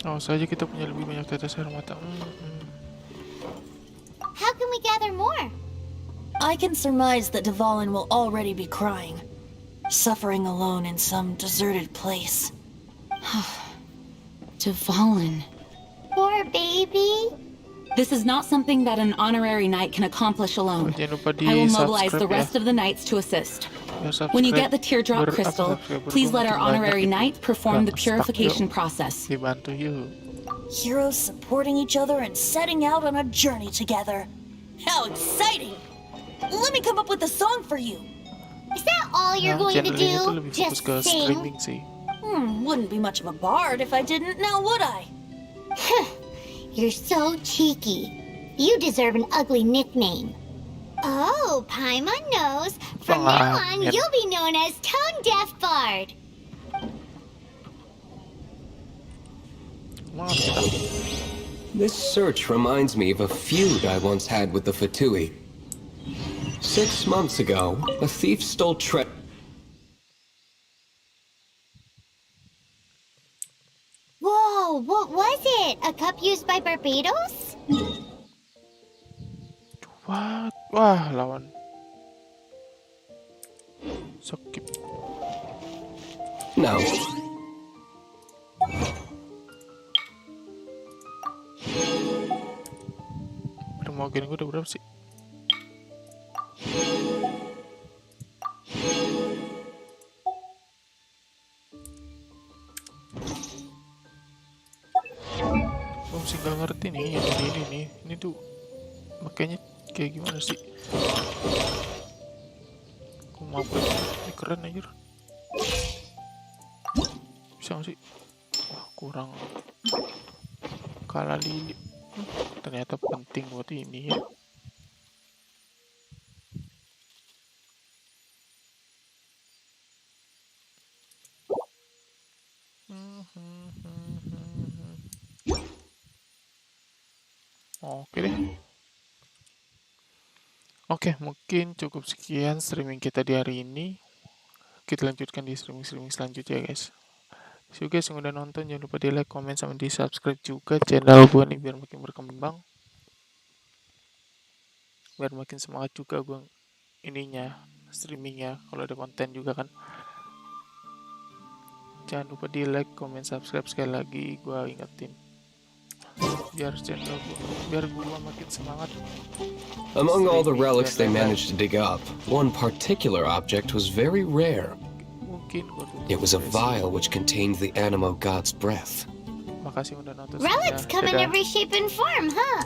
Oh saja kita punya lebih banyak tetes air mata. How can we gather more? I can surmise that Dvalin will already be crying, suffering alone in some deserted place. Dvalin. Poor baby. This is not something that an honorary knight can accomplish alone. I will mobilize the rest of the knights to assist. When you get the teardrop crystal, please let our honorary knight perform the purification process. Dibantu yuk. Heroes supporting each other and setting out on a journey together. How exciting! Let me come up with a song for you. Is that all you're going to Channel ini tuh do? lebih fokus Just ke sing? streaming sih. Wouldn't be much of a bard if I didn't, now would I? You're so cheeky. You deserve an ugly nickname. Oh, Paimon knows. From now on, you'll be known as Tone Deaf Bard. This search reminds me of a feud I once had with the Fatui. 6 months ago, a thief stole Whoa, what was it? A cup used by Barbados? What? Wah, lawan skip. No. Permogen gue udah berapa sih? Gue masih gak ngerti nih yang ini nih. Ini tuh makanya kayak gimana sih? Gue mau ini keren aja. Bisa gak sih? Wah, kurang. Kalah lili. Ternyata penting buat ini ya. Oke deh. Oke, mungkin cukup sekian streaming kita di hari ini. Kita lanjutkan di streaming selanjutnya guys. See you guys yang udah nonton, jangan lupa di like, comment, sama di subscribe juga channel gue nih biar makin berkembang, biar makin semangat juga gue ininya streamingnya kalau ada konten juga kan. Jangan lupa di like, comment, subscribe sekali lagi, gue ingetin biar channel gue, biar gue makin semangat. Among all the relics they managed to dig up, one particular object was very rare. It was a vial which contained the Animo god's breath. Relics come in every shape and form, huh?